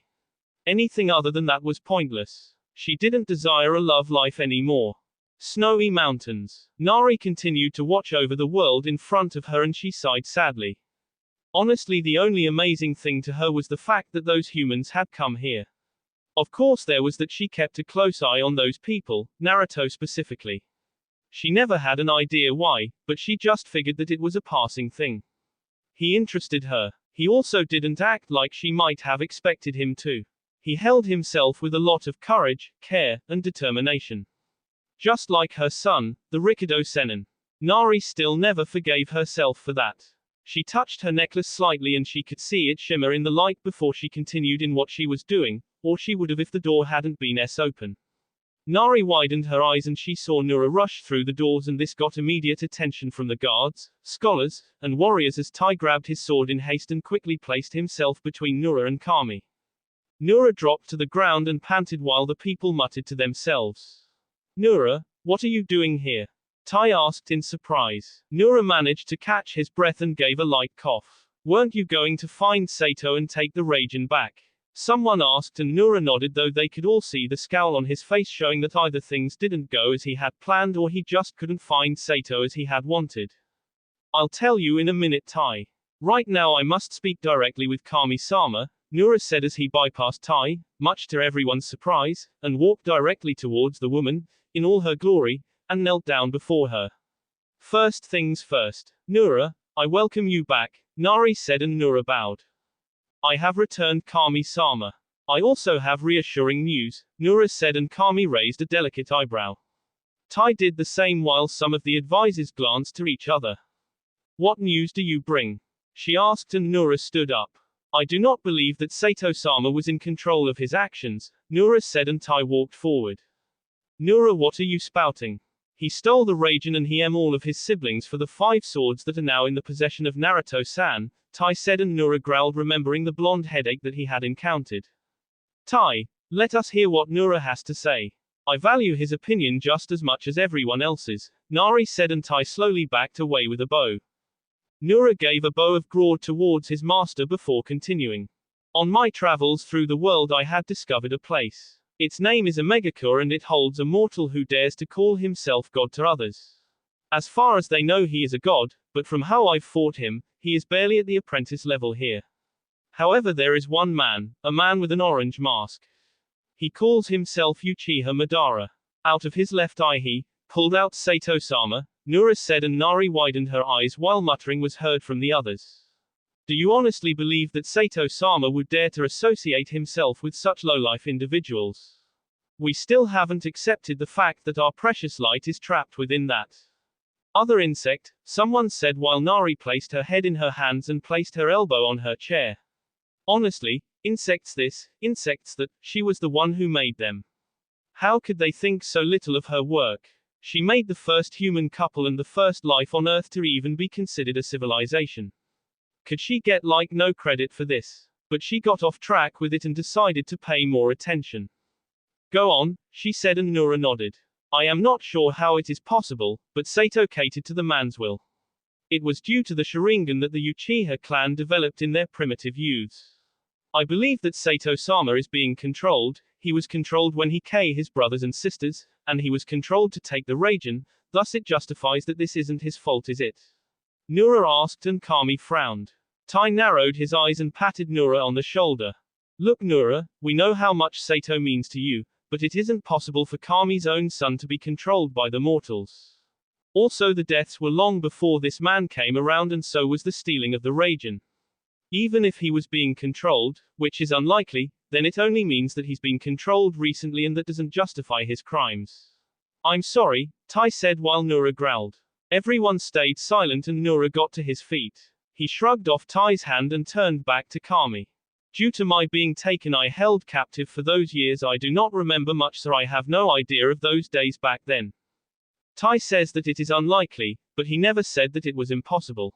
Anything other than that was pointless. She didn't desire a love life anymore. Snowy mountains. Nari continued to watch over the world in front of her, and she sighed sadly. Honestly, the only amazing thing to her was the fact that those humans had come here. Of course, there was that she kept a close eye on those people, Naruto specifically. She never had an idea why, but she just figured that it was a passing thing. He interested her. He also didn't act like she might have expected him to. He held himself with a lot of courage, care, and determination. Just like her son, the Rikido Sennin. Nari still never forgave herself for that. She touched her necklace slightly and she could see it shimmer in the light before she continued in what she was doing, or she would have if the door hadn't been open. Nari widened her eyes and she saw Nura rush through the doors, and this got immediate attention from the guards, scholars, and warriors as Tai grabbed his sword in haste and quickly placed himself between Nura and Kami. Nura dropped to the ground and panted while the people muttered to themselves. Nura, what are you doing here? Tai asked in surprise. Nura managed to catch his breath and gave a light cough. Weren't you going to find Sato and take the Raijin back? Someone asked, and Nura nodded, though they could all see the scowl on his face, showing that either things didn't go as he had planned or he just couldn't find Sato as he had wanted. I'll tell you in a minute, Tai. Right now I must speak directly with Kami-sama, Nura said as he bypassed Tai, much to everyone's surprise, and walked directly towards the woman, in all her glory, and knelt down before her. First things first. Nura, I welcome you back, Nari said, and Nura bowed. I have returned, Kami-sama. I also have reassuring news, Nura said, and Kami raised a delicate eyebrow. Tai did the same while some of the advisors glanced to each other. What news do you bring? She asked, and Nura stood up. I do not believe that Sato-sama was in control of his actions, Nura said, and Tai walked forward. Nura, what are you spouting? He stole the Raijin and he all of his siblings for the 5 swords that are now in the possession of Naruto-san, Tai said, and Nura growled, remembering the blonde headache that he had encountered. Tai, let us hear what Nura has to say. I value his opinion just as much as everyone else's, Nari said, and Tai slowly backed away with a bow. Nura gave a bow of gourd towards his master before continuing. On my travels through the world I had discovered a place. Its name is Omegakure, and it holds a mortal who dares to call himself God to others. As far as they know, he is a god, but from how I've fought him, he is barely at the apprentice level here. However, there is one man, a man with an orange mask. He calls himself Uchiha Madara. Out of his left eye he pulled out Sato-sama, Nura said, and Nari widened her eyes while muttering was heard from the others. Do you honestly believe that Sato-sama would dare to associate himself with such low-life individuals? We still haven't accepted the fact that our precious light is trapped within that other insect, someone said while Nari placed her head in her hands and placed her elbow on her chair. Honestly, insects this, insects that, she was the one who made them. How could they think so little of her work? She made the first human couple and the first life on Earth to even be considered a civilization. Could she get no credit for this? But she got off track with it and decided to pay more attention. Go on, she said, and Nura nodded. I am not sure how it is possible, but Sato catered to the man's will. It was due to the Sharingan that the Uchiha clan developed in their primitive youths. I believe that Sato-sama is being controlled. He was controlled when he killed his brothers and sisters, and he was controlled to take the Raijin, thus it justifies that this isn't his fault, is it? Nura asked, and Kami frowned. Tai narrowed his eyes and patted Nura on the shoulder. Look, Nura, we know how much Sato means to you, but it isn't possible for Kami's own son to be controlled by the mortals. Also, the deaths were long before this man came around, and so was the stealing of the Raijin. Even if he was being controlled, which is unlikely, then it only means that he's been controlled recently, and that doesn't justify his crimes. I'm sorry, Tai said while Nura growled. Everyone stayed silent and Nura got to his feet. He shrugged off Tai's hand and turned back to Kami. Due to my being taken, I held captive for those years. I do not remember much, so I have no idea of those days back then. Tai says that it is unlikely, but he never said that it was impossible.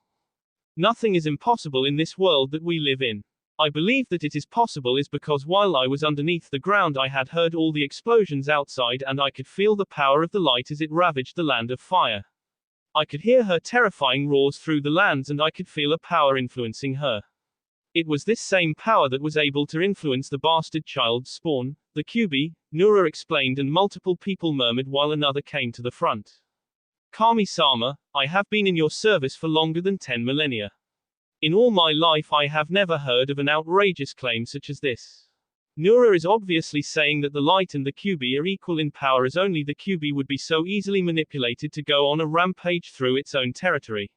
Nothing is impossible in this world that we live in. I believe that it is possible is because while I was underneath the ground I had heard all the explosions outside, and I could feel the power of the light as it ravaged the land of fire. I could hear her terrifying roars through the lands, and I could feel a power influencing her. It was this same power that was able to influence the bastard child's spawn, the Kyuubi, Nura explained, and multiple people murmured while another came to the front. Kami-sama, I have been in your service for longer than 10 millennia. In all my life I have never heard of an outrageous claim such as this. Nura is obviously saying that the light and the Kyuubi are equal in power, as only the Kyuubi would be so easily manipulated to go on a rampage through its own territory.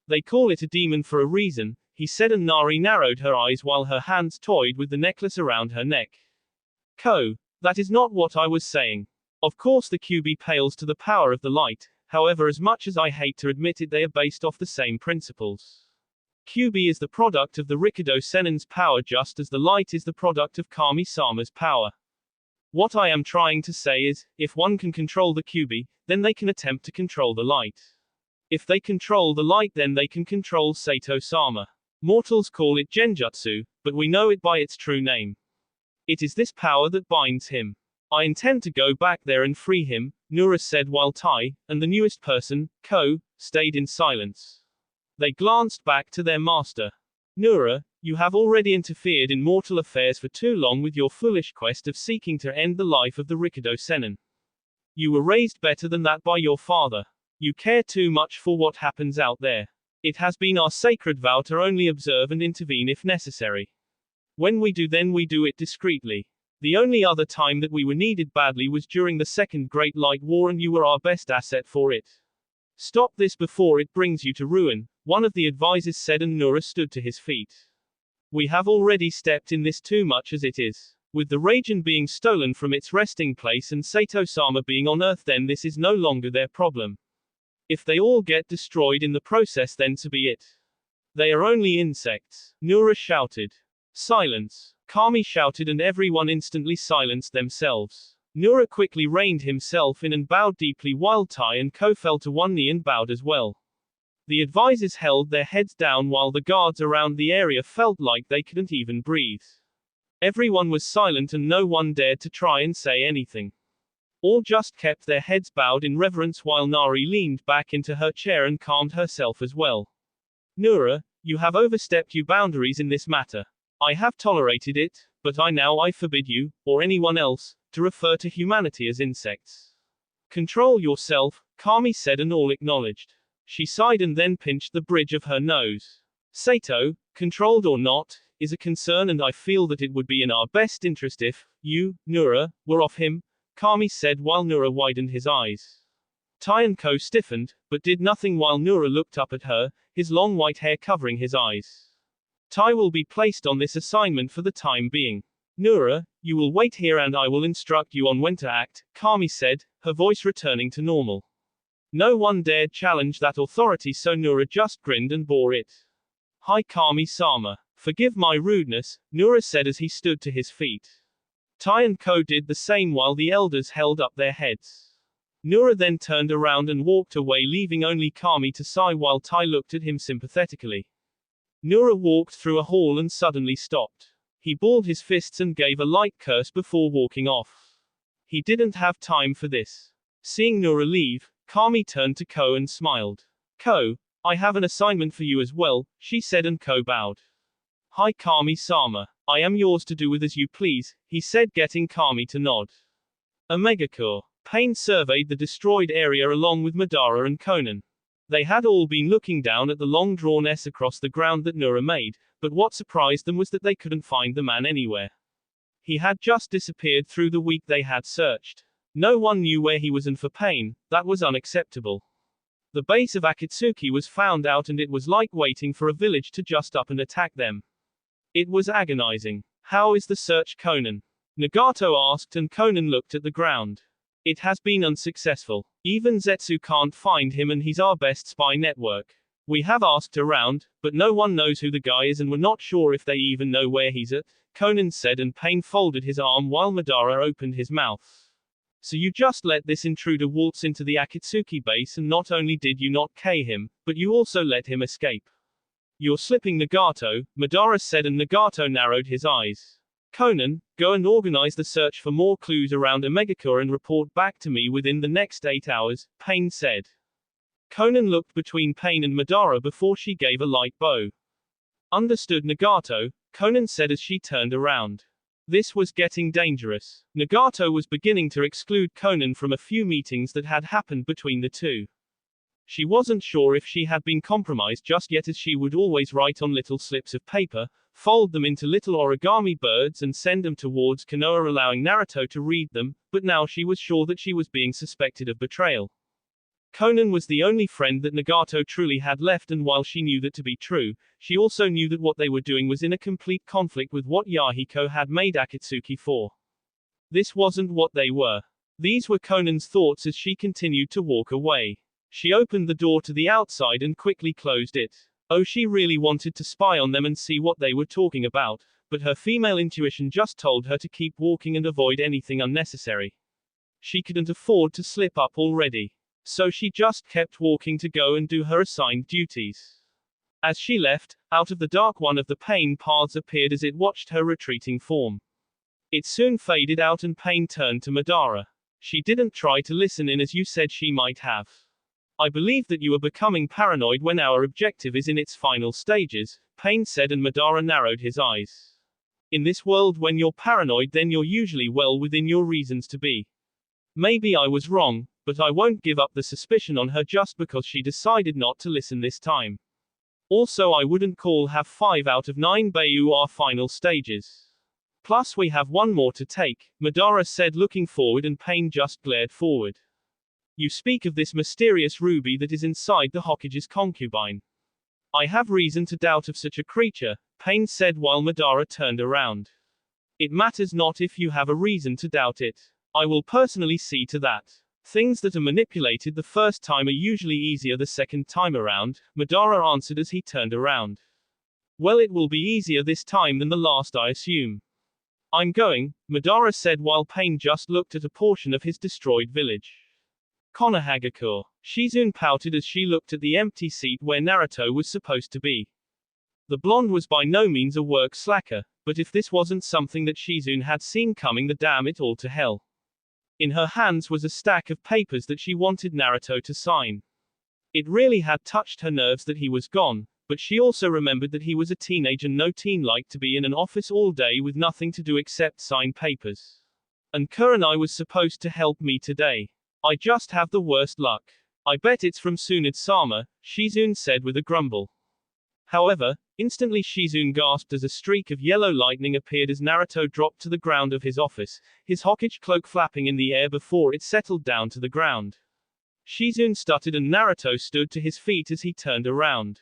They call it a demon for a reason, he said, and Nari narrowed her eyes while her hands toyed with the necklace around her neck. That is not what I was saying. Of course the Kyuubi pales to the power of the light, however, as much as I hate to admit it, they are based off the same principles. Kyuubi is the product of the Rikudo Sennin's power, just as the light is the product of Kami-sama's power. What I am trying to say is, if one can control the Kyuubi, then they can attempt to control the light. If they control the light, then they can control Sato-sama. Mortals call it Genjutsu, but we know it by its true name. It is this power that binds him. I intend to go back there and free him, Nura said while Tai, and the newest person, Ko, stayed in silence. They glanced back to their master. Nura, you have already interfered in mortal affairs for too long with your foolish quest of seeking to end the life of the Rikudo Sennin. You were raised better than that by your father. You care too much for what happens out there. It has been our sacred vow to only observe and intervene if necessary. When we do, then we do it discreetly. The only other time that we were needed badly was during the Second Great Light War, and you were our best asset for it. Stop this before it brings you to ruin, one of the advisors said, and Nura stood to his feet. We have already stepped in this too much as it is. With the Raijin being stolen from its resting place and Sato-sama being on Earth, then this is no longer their problem. If they all get destroyed in the process, then so be it. They are only insects. Nura shouted. Silence. Kami shouted and everyone instantly silenced themselves. Nura quickly reined himself in and bowed deeply while Tai and Ko fell to one knee and bowed as well. The advisors held their heads down while the guards around the area felt like they couldn't even breathe. Everyone was silent and no one dared to try and say anything. All just kept their heads bowed in reverence while Nari leaned back into her chair and calmed herself as well. Nura, you have overstepped your boundaries in this matter. I have tolerated it, but I forbid you, or anyone else, to refer to humanity as insects. Control yourself, Kami said and all acknowledged. She sighed and then pinched the bridge of her nose. Sato, controlled or not, is a concern and I feel that it would be in our best interest if, you, Nura, were off him, Kami said while Nura widened his eyes. Tai and Ko stiffened, but did nothing while Nura looked up at her, his long white hair covering his eyes. Tai will be placed on this assignment for the time being. Nura, you will wait here and I will instruct you on when to act, Kami said, her voice returning to normal. No one dared challenge that authority, so Nura just grinned and bore it. Hi Kami-sama. Forgive my rudeness, Nura said as he stood to his feet. Tai and Ko did the same while the elders held up their heads. Nura then turned around and walked away, leaving only Kami to sigh while Tai looked at him sympathetically. Nura walked through a hall and suddenly stopped. He balled his fists and gave a light curse before walking off. He didn't have time for this. Seeing Nura leave, Kami turned to Ko and smiled. Ko, I have an assignment for you as well, she said and Ko bowed. Hi Kami-sama. I am yours to do with as you please, he said, getting Kami to nod. Omegacore. Pain surveyed the destroyed area along with Madara and Conan. They had all been looking down at the long-drawn S across the ground that Nura made, but what surprised them was that they couldn't find the man anywhere. He had just disappeared through the week they had searched. No one knew where he was, and for Pain, that was unacceptable. The base of Akatsuki was found out and it was like waiting for a village to just up and attack them. It was agonizing. How is the search, Conan? Nagato asked and Conan looked at the ground. It has been unsuccessful. Even Zetsu can't find him and he's our best spy network. We have asked around, but no one knows who the guy is and we're not sure if they even know where he's at, Conan said, and Pain folded his arm while Madara opened his mouth. So you just let this intruder waltz into the Akatsuki base and not only did you not kill him, but you also let him escape. You're slipping, Nagato, Madara said, and Nagato narrowed his eyes. Conan, go and organize the search for more clues around Omegacore and report back to me within the next 8 hours, Pain said. Conan looked between Pain and Madara before she gave a light bow. Understood, Nagato, Conan said as she turned around. This was getting dangerous. Nagato was beginning to exclude Conan from a few meetings that had happened between the two. She wasn't sure if she had been compromised just yet, as she would always write on little slips of paper, fold them into little origami birds and send them towards Konoha, allowing Naruto to read them, but now she was sure that she was being suspected of betrayal. Conan was the only friend that Nagato truly had left, and while she knew that to be true, she also knew that what they were doing was in a complete conflict with what Yahiko had made Akatsuki for. This wasn't what they were. These were Conan's thoughts as she continued to walk away. She opened the door to the outside and quickly closed it. Oh, she really wanted to spy on them and see what they were talking about, but her female intuition just told her to keep walking and avoid anything unnecessary. She couldn't afford to slip up already. So she just kept walking to go and do her assigned duties. As she left, out of the dark one of the Pain paths appeared as it watched her retreating form. It soon faded out and Pain turned to Madara. She didn't try to listen in as you said she might have. I believe that you are becoming paranoid when our objective is in its final stages, Pain said, and Madara narrowed his eyes. In this world, when you're paranoid, then you're usually well within your reasons to be. Maybe I was wrong, but I won't give up the suspicion on her just because she decided not to listen this time. Also, I wouldn't call have 5 out of 9 Bayu our final stages. Plus we have one more to take, Madara said, looking forward, and Pain just glared forward. You speak of this mysterious ruby that is inside the Hokage's concubine. I have reason to doubt of such a creature, Pain said while Madara turned around. It matters not if you have a reason to doubt it. I will personally see to that. Things that are manipulated the first time are usually easier the second time around, Madara answered as he turned around. Well, it will be easier this time than the last, I assume. I'm going, Madara said while Pain just looked at a portion of his destroyed village. Konohagakure. Shizune pouted as she looked at the empty seat where Naruto was supposed to be. The blonde was by no means a work slacker, but if this wasn't something that Shizune had seen coming, then damn it all to hell. In her hands was a stack of papers that she wanted Naruto to sign. It really had touched her nerves that he was gone, but she also remembered that he was a teenager and no teen liked to be in an office all day with nothing to do except sign papers. And Kurenai was supposed to help me today. I just have the worst luck. I bet it's from Tsunade-sama, Shizune said with a grumble. However, instantly Shizune gasped as a streak of yellow lightning appeared as Naruto dropped to the ground of his office, his Hokage cloak flapping in the air before it settled down to the ground. Shizune stuttered and Naruto stood to his feet as he turned around.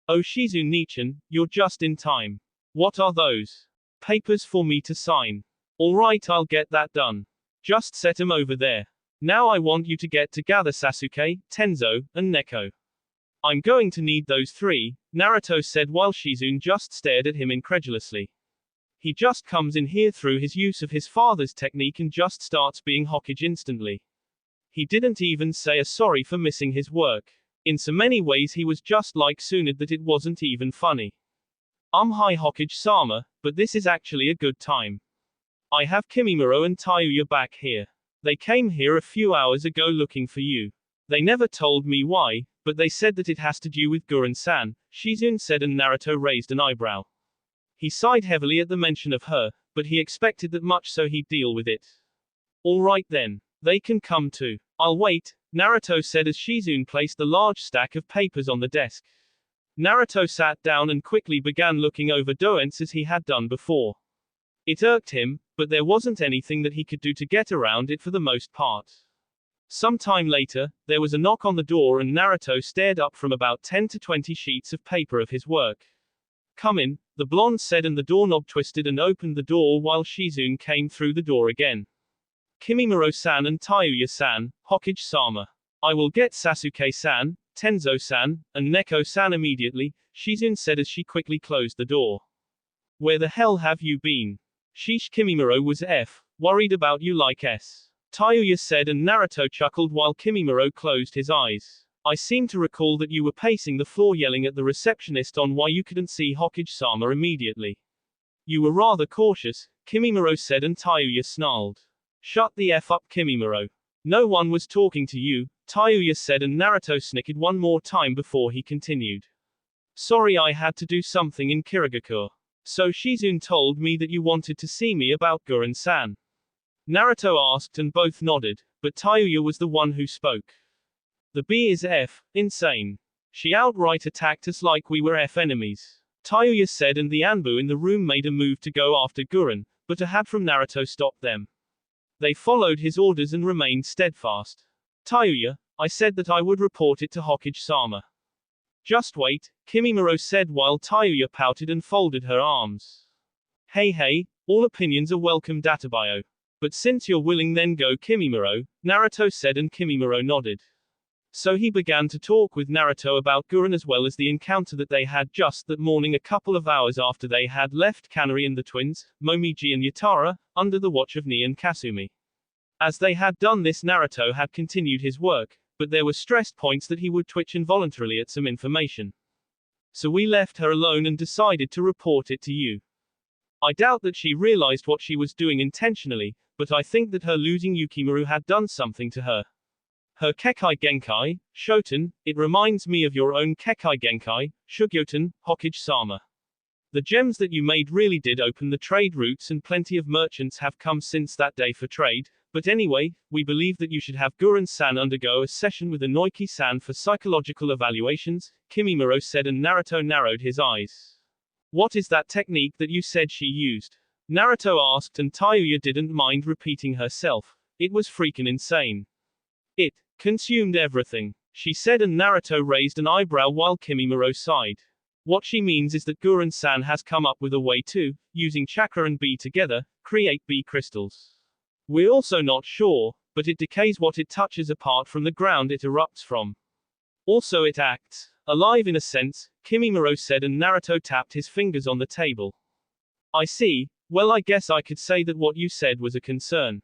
Oh Shizune-nichan, you're just in time. What are those? Papers for me to sign. Alright, I'll get that done. Just set 'em over there. Now I want you to get together Sasuke, Tenzo, and Neko. I'm going to need those three, Naruto said while Shizune just stared at him incredulously. He just comes in here through his use of his father's technique and just starts being Hokage instantly. He didn't even say a sorry for missing his work. In so many ways he was just like Tsunade that it wasn't even funny. Hi Hokage-sama, but this is actually a good time. I have Kimimaro and Tayuya back here. They came here a few hours ago looking for you. They never told me why, but they said that it has to do with Guren-san, Shizune said and Naruto raised an eyebrow. He sighed heavily at the mention of her, but he expected that much so he'd deal with it. Alright then. They can come too. I'll wait, Naruto said as Shizune placed the large stack of papers on the desk. Naruto sat down and quickly began looking over doents as he had done before. It irked him, but there wasn't anything that he could do to get around it for the most part. Some time later, there was a knock on the door and Naruto stared up from about 10 to 20 sheets of paper of his work. Come in, the blonde said and the doorknob twisted and opened the door while Shizune came through the door again. Kimimaro-san and Tayuya-san, Hokage-sama. I will get Sasuke-san, Tenzo-san, and Neko-san immediately, Shizune said as she quickly closed the door. Where the hell have you been? Sheesh, Kimimaro was worried about you like S. Tayuya said and Naruto chuckled while Kimimaro closed his eyes. I seem to recall that you were pacing the floor yelling at the receptionist on why you couldn't see Hokage-sama immediately. You were rather cautious, Kimimaro said and Tayuya snarled. Shut the F up, Kimimaro. No one was talking to you, Tayuya said and Naruto snickered one more time before he continued. Sorry, I had to do something in Kirigakure. So Shizune told me that you wanted to see me about Guren-san. Naruto asked and both nodded, but Tayuya was the one who spoke. The B is insane. She outright attacked us like we were enemies. Tayuya said and the Anbu in the room made a move to go after Guren, but a hat from Naruto stopped them. They followed his orders and remained steadfast. Tayuya, I said that I would report it to Hokage-sama. Just wait, Kimimaro said while Tayuya pouted and folded her arms. Hey, all opinions are welcome, Databayo. But since you're willing then go Kimimaro, Naruto said and Kimimaro nodded. So he began to talk with Naruto about Guren as well as the encounter that they had just that morning a couple of hours after they had left Kanari and the twins, Momiji and Yatara, under the watch of Ni and Kasumi. As they had done this Naruto had continued his work, but there were stressed points that he would twitch involuntarily at some information. So we left her alone and decided to report it to you. I doubt that she realized what she was doing intentionally, but I think that her losing Yukimaru had done something to her. Her Kekai Genkai, Shoten, it reminds me of your own Kekai Genkai, Shugyoten, Hokage-sama. The gems that you made really did open the trade routes and plenty of merchants have come since that day for trade, but anyway, we believe that you should have Guren-san undergo a session with Inoiki-san for psychological evaluations, Kimimaro said and Naruto narrowed his eyes. What is that technique that you said she used? Naruto asked and Tayuya didn't mind repeating herself. It was freaking insane. It consumed everything, she said and Naruto raised an eyebrow while Kimimaro sighed. What she means is that Guren-san has come up with a way to, using chakra and B together, create B crystals. We're also not sure, but it decays what it touches apart from the ground it erupts from. Also it acts alive in a sense, Kimimaro said, and Naruto tapped his fingers on the table. I see. Well, I guess I could say that what you said was a concern.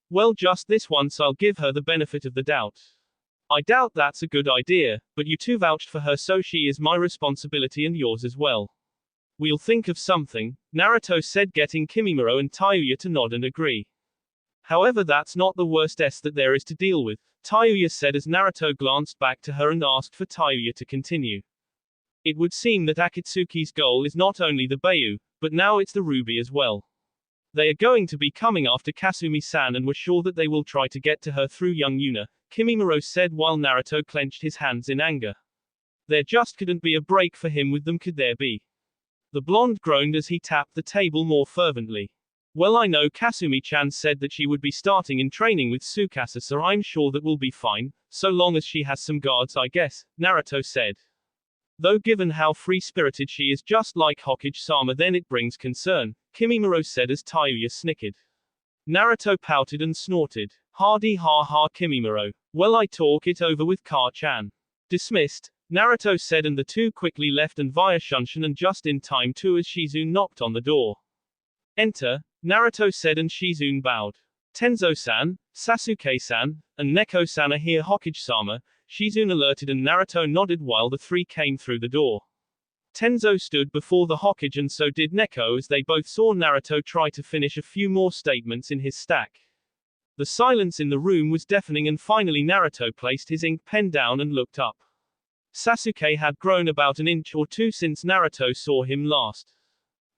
Well, just this once I'll give her the benefit of the doubt. I doubt that's a good idea, but you two vouched for her, so she is my responsibility and yours as well. We'll think of something, Naruto said, getting Kimimaro and Tayuya to nod and agree. However, that's not the worst that there is to deal with, Tayuya said as Naruto glanced back to her and asked for Tayuya to continue. It would seem that Akatsuki's goal is not only the Bayu, but now it's the ruby as well. They are going to be coming after Kasumi-san and we're sure that they will try to get to her through young Yuna, Kimimaro said while Naruto clenched his hands in anger. There just couldn't be a break for him with them, could there be? The blonde groaned as he tapped the table more fervently. Well, I know Kasumi-chan said that she would be starting in training with Tsukasa, so I'm sure that we'll be fine, so long as she has some guards, I guess, Naruto said. Though given how free-spirited she is, just like Hokage-sama, then it brings concern, Kimimaro said as Tayuya snickered. Naruto pouted and snorted. Hardy ha ha, Kimimaro. Well, I talk it over with Ka-chan. Dismissed, Naruto said, and the two quickly left and via Shunshin, and just in time too as Shizune knocked on the door. Enter, Naruto said, and Shizune bowed. Tenzo-san, Sasuke-san, and Neko-san are here, Hokage-sama, Shizune alerted, and Naruto nodded while the three came through the door. Tenzo stood before the Hokage and so did Neko as they both saw Naruto try to finish a few more statements in his stack. The silence in the room was deafening, and finally Naruto placed his ink pen down and looked up. Sasuke had grown about an inch or two since Naruto saw him last.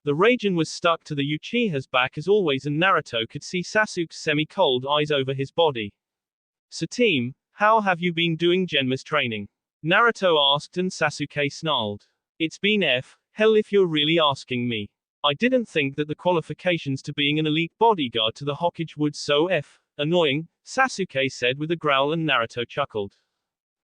The Raijin was stuck to the Uchiha's back as always, and Naruto could see Sasuke's semi-cold eyes over his body. So team, how have you been doing Genma's training? Naruto asked, and Sasuke snarled. It's been hell if you're really asking me. I didn't think that the qualifications to being an elite bodyguard to the Hokage would so annoying, Sasuke said with a growl, and Naruto chuckled.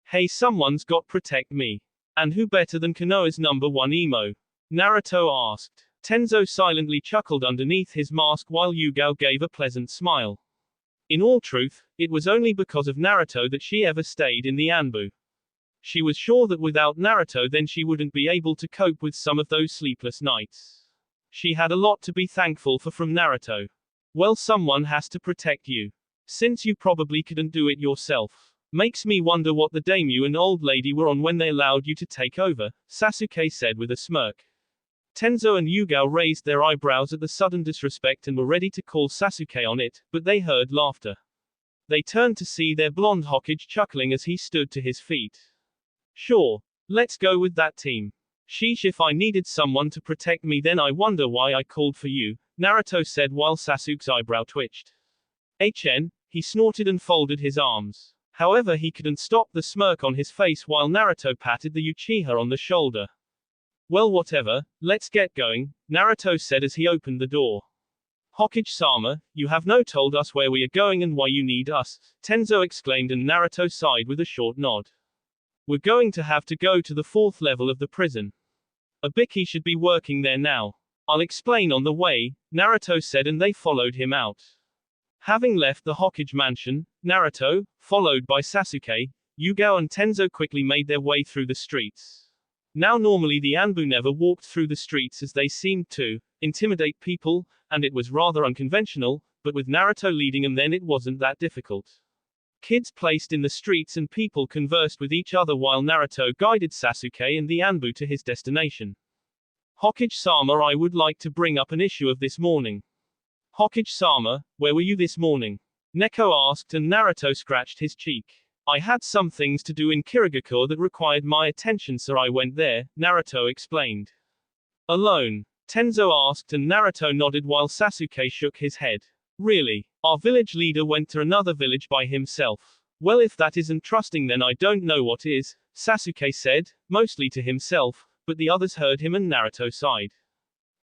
Hey, someone's got protect me. And who better than Konoha's #1 emo? Naruto asked. Tenzo silently chuckled underneath his mask while Yugao gave a pleasant smile. In all truth, it was only because of Naruto that she ever stayed in the Anbu. She was sure that without Naruto then she wouldn't be able to cope with some of those sleepless nights. She had a lot to be thankful for from Naruto. Well, someone has to protect you. Since you probably couldn't do it yourself. Makes me wonder what the daimyo and old lady were on when they allowed you to take over, Sasuke said with a smirk. Tenzo and Yugao raised their eyebrows at the sudden disrespect and were ready to call Sasuke on it, but they heard laughter. They turned to see their blonde Hokage chuckling as he stood to his feet. Sure. Let's go with that team. Sheesh, if I needed someone to protect me then I wonder why I called for you, Naruto said while Sasuke's eyebrow twitched. He snorted and folded his arms. However, he couldn't stop the smirk on his face while Naruto patted the Uchiha on the shoulder. Well, whatever, let's get going, Naruto said as he opened the door. Hokage-sama, you have no told us where we are going and why you need us, Tenzo exclaimed, and Naruto sighed with a short nod. We're going to have to go to the 4th level of the prison. Ibiki should be working there now. I'll explain on the way, Naruto said, and they followed him out. Having left the Hokage mansion, Naruto, followed by Sasuke, Yugao and Tenzo quickly made their way through the streets. Now normally the Anbu never walked through the streets as they seemed to intimidate people, and it was rather unconventional, but with Naruto leading them then it wasn't that difficult. Kids placed in the streets and people conversed with each other while Naruto guided Sasuke and the Anbu to his destination. Hokage-sama, I would like to bring up an issue of this morning. Hokage-sama, where were you this morning? Neko asked, and Naruto scratched his cheek. I had some things to do in Kirigakure that required my attention, so I went there, Naruto explained. Alone? Tenzo asked, and Naruto nodded while Sasuke shook his head. Really? Our village leader went to another village by himself. Well, if that isn't trusting then I don't know what is, Sasuke said, mostly to himself, but the others heard him and Naruto sighed.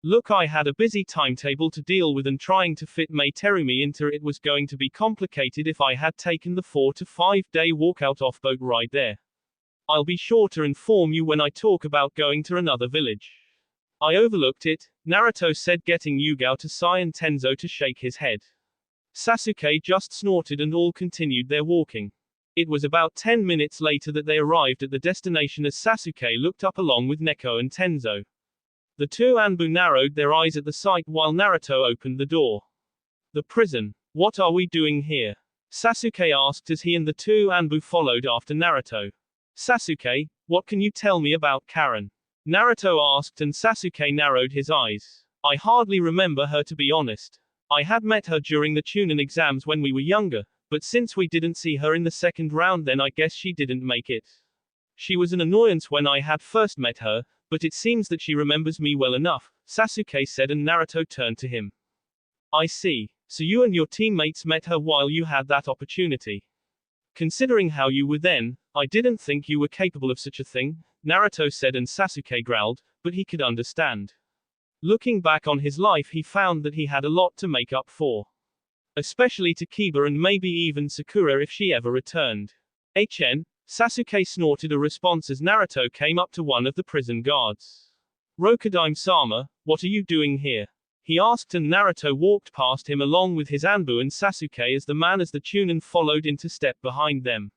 Look, I had a busy timetable to deal with and trying to fit Mai Terumi into it was going to be complicated if I had taken the 4 to 5 day walkout off-boat ride there. I'll be sure to inform you when I talk about going to another village. I overlooked it, Naruto said, getting Yugao to sigh and Tenzo to shake his head. Sasuke just snorted and all continued their walking. It was about 10 minutes later that they arrived at the destination as Sasuke looked up along with Neko and Tenzo. The two Anbu narrowed their eyes at the sight while Naruto opened the door. The prison. What are we doing here? Sasuke asked as he and the two Anbu followed after Naruto. Sasuke, what can you tell me about Karen? Naruto asked and Sasuke narrowed his eyes. I hardly remember her, to be honest. I had met her during the Chunin exams when we were younger, but since we didn't see her in the second round, then I guess she didn't make it. She was an annoyance when I had first met her, but it seems that she remembers me well enough, Sasuke said, and Naruto turned to him. I see. So you and your teammates met her while you had that opportunity. Considering how you were then, I didn't think you were capable of such a thing, Naruto said, and Sasuke growled, but he could understand. Looking back on his life, he found that he had a lot to make up for. Especially to Kiba and maybe even Sakura if she ever returned. Sasuke snorted a response as Naruto came up to one of the prison guards. Rokudaime-sama, what are you doing here? He asked, and Naruto walked past him along with his Anbu and Sasuke as the Chunin followed into step behind them.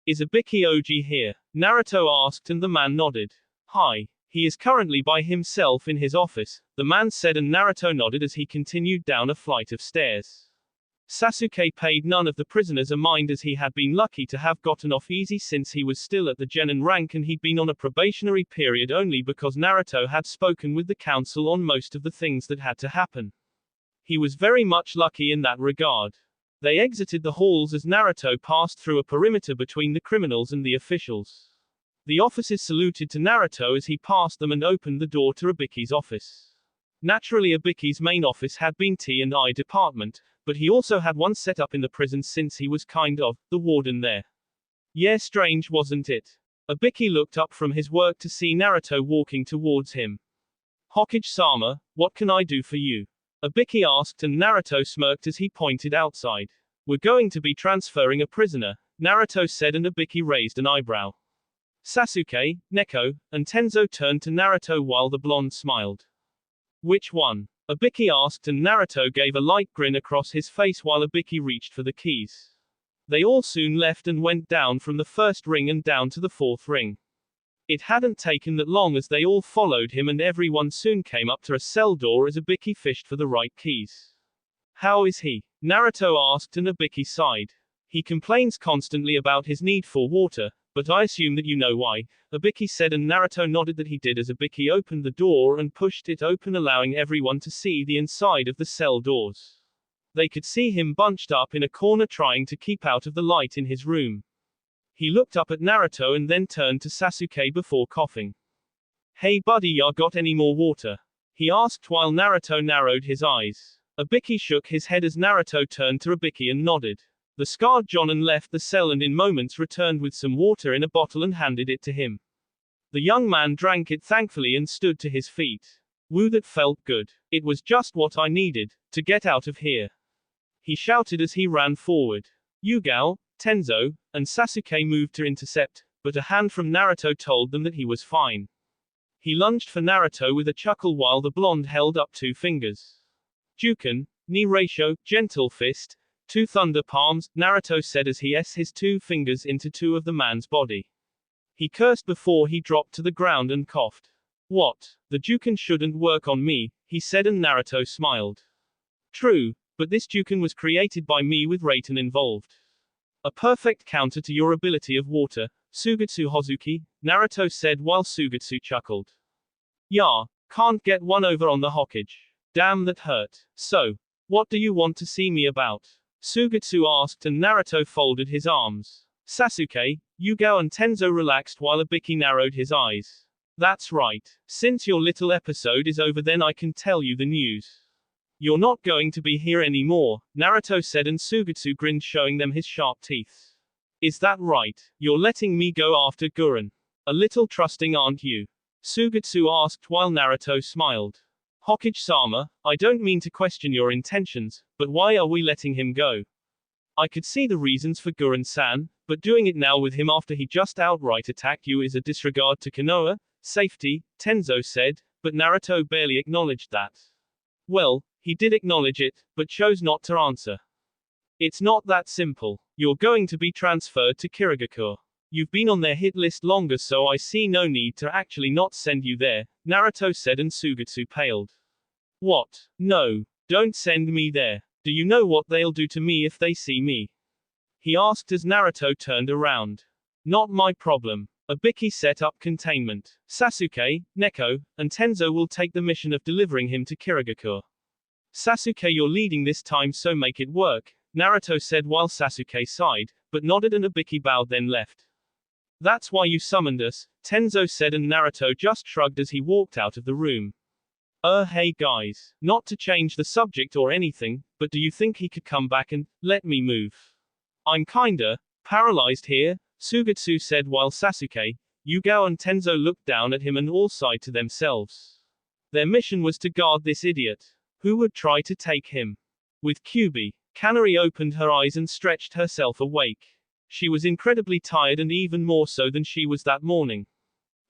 Is Ibiki Oji here? Naruto asked, and the man nodded. Hi. He is currently by himself in his office, the man said, and Naruto nodded as he continued down a flight of stairs. Sasuke paid none of the prisoners a mind as he had been lucky to have gotten off easy since he was still at the genin rank and he'd been on a probationary period only because Naruto had spoken with the council on most of the things that had to happen. He was very much lucky in that regard. They exited the halls as Naruto passed through a perimeter between the criminals and the officials. The officers saluted to Naruto as he passed them and opened the door to Ibiki's office. Naturally, Ibiki's main office had been T&I department, but he also had one set up in the prison since he was kind of the warden there. Yeah, strange, wasn't it? Ibiki looked up from his work to see Naruto walking towards him. Hokage-sama, what can I do for you? Ibiki asked, and Naruto smirked as he pointed outside. We're going to be transferring a prisoner, Naruto said, and Ibiki raised an eyebrow. Sasuke, Neko, and Tenzo turned to Naruto while the blonde smiled. Which one? Ibiki asked, and Naruto gave a light grin across his face while Ibiki reached for the keys. They all soon left and went down from the first ring and down to the fourth ring. It hadn't taken that long as they all followed him, and everyone soon came up to a cell door as Ibiki fished for the right keys. How is he? Naruto asked, and Ibiki sighed. He complains constantly about his need for water, but I assume that you know why, Ibiki said, and Naruto nodded that he did as Ibiki opened the door and pushed it open, allowing everyone to see the inside of the cell doors. They could see him bunched up in a corner trying to keep out of the light in his room. He looked up at Naruto and then turned to Sasuke before coughing. Hey buddy, ya got any more water? He asked while Naruto narrowed his eyes. Ibiki shook his head as Naruto turned to Ibiki and nodded. The scarred Jonin left the cell and in moments returned with some water in a bottle and handed it to him. The young man drank it thankfully and stood to his feet. Woo, that felt good. It was just what I needed, to get out of here. He shouted as he ran forward. Yugao, Tenzo, and Sasuke moved to intercept, but a hand from Naruto told them that he was fine. He lunged for Naruto with a chuckle while the blonde held up two fingers. Juken, knee ratio, gentle fist, two thunder palms, Naruto said as he s his two fingers into two of the man's body. He cursed before he dropped to the ground and coughed. What? The Juken shouldn't work on me, he said, and Naruto smiled. True, but this Juken was created by me with Raiten involved. A perfect counter to your ability of water, Sugetsu Hozuki, Naruto said while Sugetsu chuckled. Yeah, can't get one over on the Hokage. Damn, that hurt. So, what do you want to see me about? Sugetsu asked, and Naruto folded his arms. Sasuke, Yugao and Tenzo relaxed while Ibiki narrowed his eyes. That's right. Since your little episode is over, then I can tell you the news. You're not going to be here anymore, Naruto said, and Sugetsu grinned, showing them his sharp teeth. Is that right? You're letting me go after Gurren? A little trusting, aren't you? Sugetsu asked while Naruto smiled. Hokage-sama, I don't mean to question your intentions, but why are we letting him go? I could see the reasons for Gurren-san, But doing it now with him after he just outright attacked you is a disregard to Konoha safety, Tenzo said, but Naruto barely acknowledged that. Well, he did acknowledge it, but chose not to answer. It's not that simple. You're going to be transferred to Kirigakure. You've been on their hit list longer, so I see no need to actually not send you there, Naruto said, and Suigetsu paled. What? No. Don't send me there. Do you know what they'll do to me if they see me? He asked as Naruto turned around. Not my problem. Ibiki set up containment. Sasuke, Neko, and Tenzo will take the mission of delivering him to Kirigakure. Sasuke, you're leading this time, so make it work, Naruto said while Sasuke sighed, but nodded and Ibiki bowed then left. That's why you summoned us, Tenzo said, and Naruto just shrugged as he walked out of the room. Hey guys. Not to change the subject or anything, but do you think he could come back and let me move? I'm kinda paralyzed here, Suigetsu said while Sasuke, Yugao and Tenzo looked down at him and all sighed to themselves. Their mission was to guard this idiot. Who would try to take him? With Kyuubi, Kanari opened her eyes and stretched herself awake. She was incredibly tired, and even more so than she was that morning.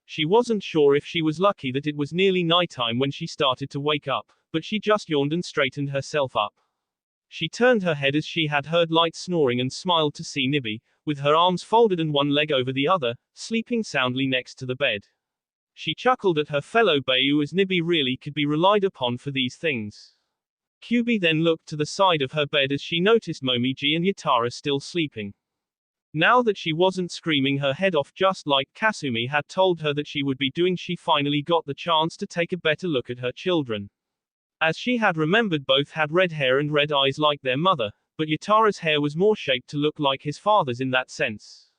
She wasn't sure if she was lucky that it was nearly nighttime when she started to wake up, but she just yawned and straightened herself up. She turned her head as she had heard light snoring and smiled to see Nibi, with her arms folded and one leg over the other, sleeping soundly next to the bed. She chuckled at her fellow Bayu as Nibi really could be relied upon for these things. Kyuubi then looked to the side of her bed as she noticed Momiji and Yatara still sleeping. Now that she wasn't screaming her head off just like Kasumi had told her that she would be doing, she finally got the chance to take a better look at her children. As she had remembered, both had red hair and red eyes like their mother, but Yatara's hair was more shaped to look like his father's in that sense.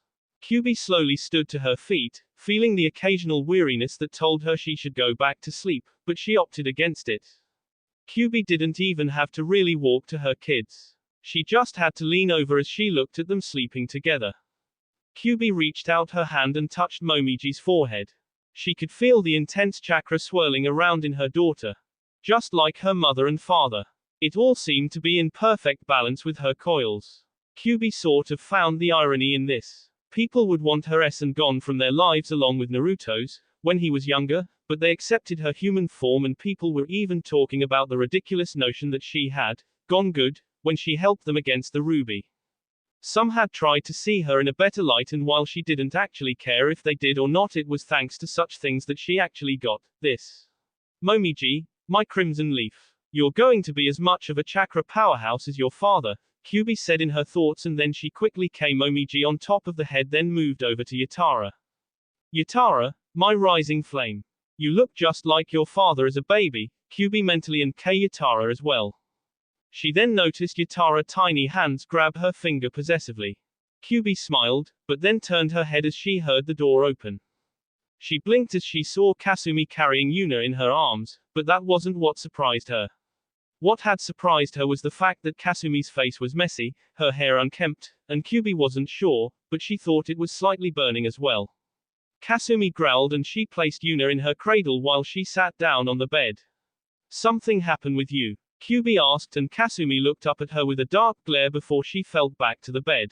Kyuubi slowly stood to her feet, feeling the occasional weariness that told her she should go back to sleep, but she opted against it. Kyuubi didn't even have to really walk to her kids. She just had to lean over as she looked at them sleeping together. Kyuubi reached out her hand and touched Momiji's forehead. She could feel the intense chakra swirling around in her daughter. Just like her mother and father. It all seemed to be in perfect balance with her coils. Kyuubi sort of found the irony in this. People would want her and gone from their lives along with Naruto's, when he was younger, but they accepted her human form, and people were even talking about the ridiculous notion that she had gone good when she helped them against the Ruby. Some had tried to see her in a better light, and while she didn't actually care if they did or not, it was thanks to such things that she actually got this. Momiji, my crimson leaf. You're going to be as much of a chakra powerhouse as your father, Kyuubi said in her thoughts, and then she quickly came Momiji on top of the head, then moved over to Yatara. Yatara, my rising flame. You look just like your father as a baby, Kyuubi mentally, and Yatara as well. She then noticed Yatara's tiny hands grab her finger possessively. Kyuubi smiled, but then turned her head as she heard the door open. She blinked as she saw Kasumi carrying Yuna in her arms, but that wasn't what surprised her. What had surprised her was the fact that Kasumi's face was messy, her hair unkempt, and Kyuubi wasn't sure, but she thought it was slightly burning as well. Kasumi growled and she placed Yuna in her cradle while she sat down on the bed. Something happened with you? Kyuubi asked, and Kasumi looked up at her with a dark glare before she fell back to the bed.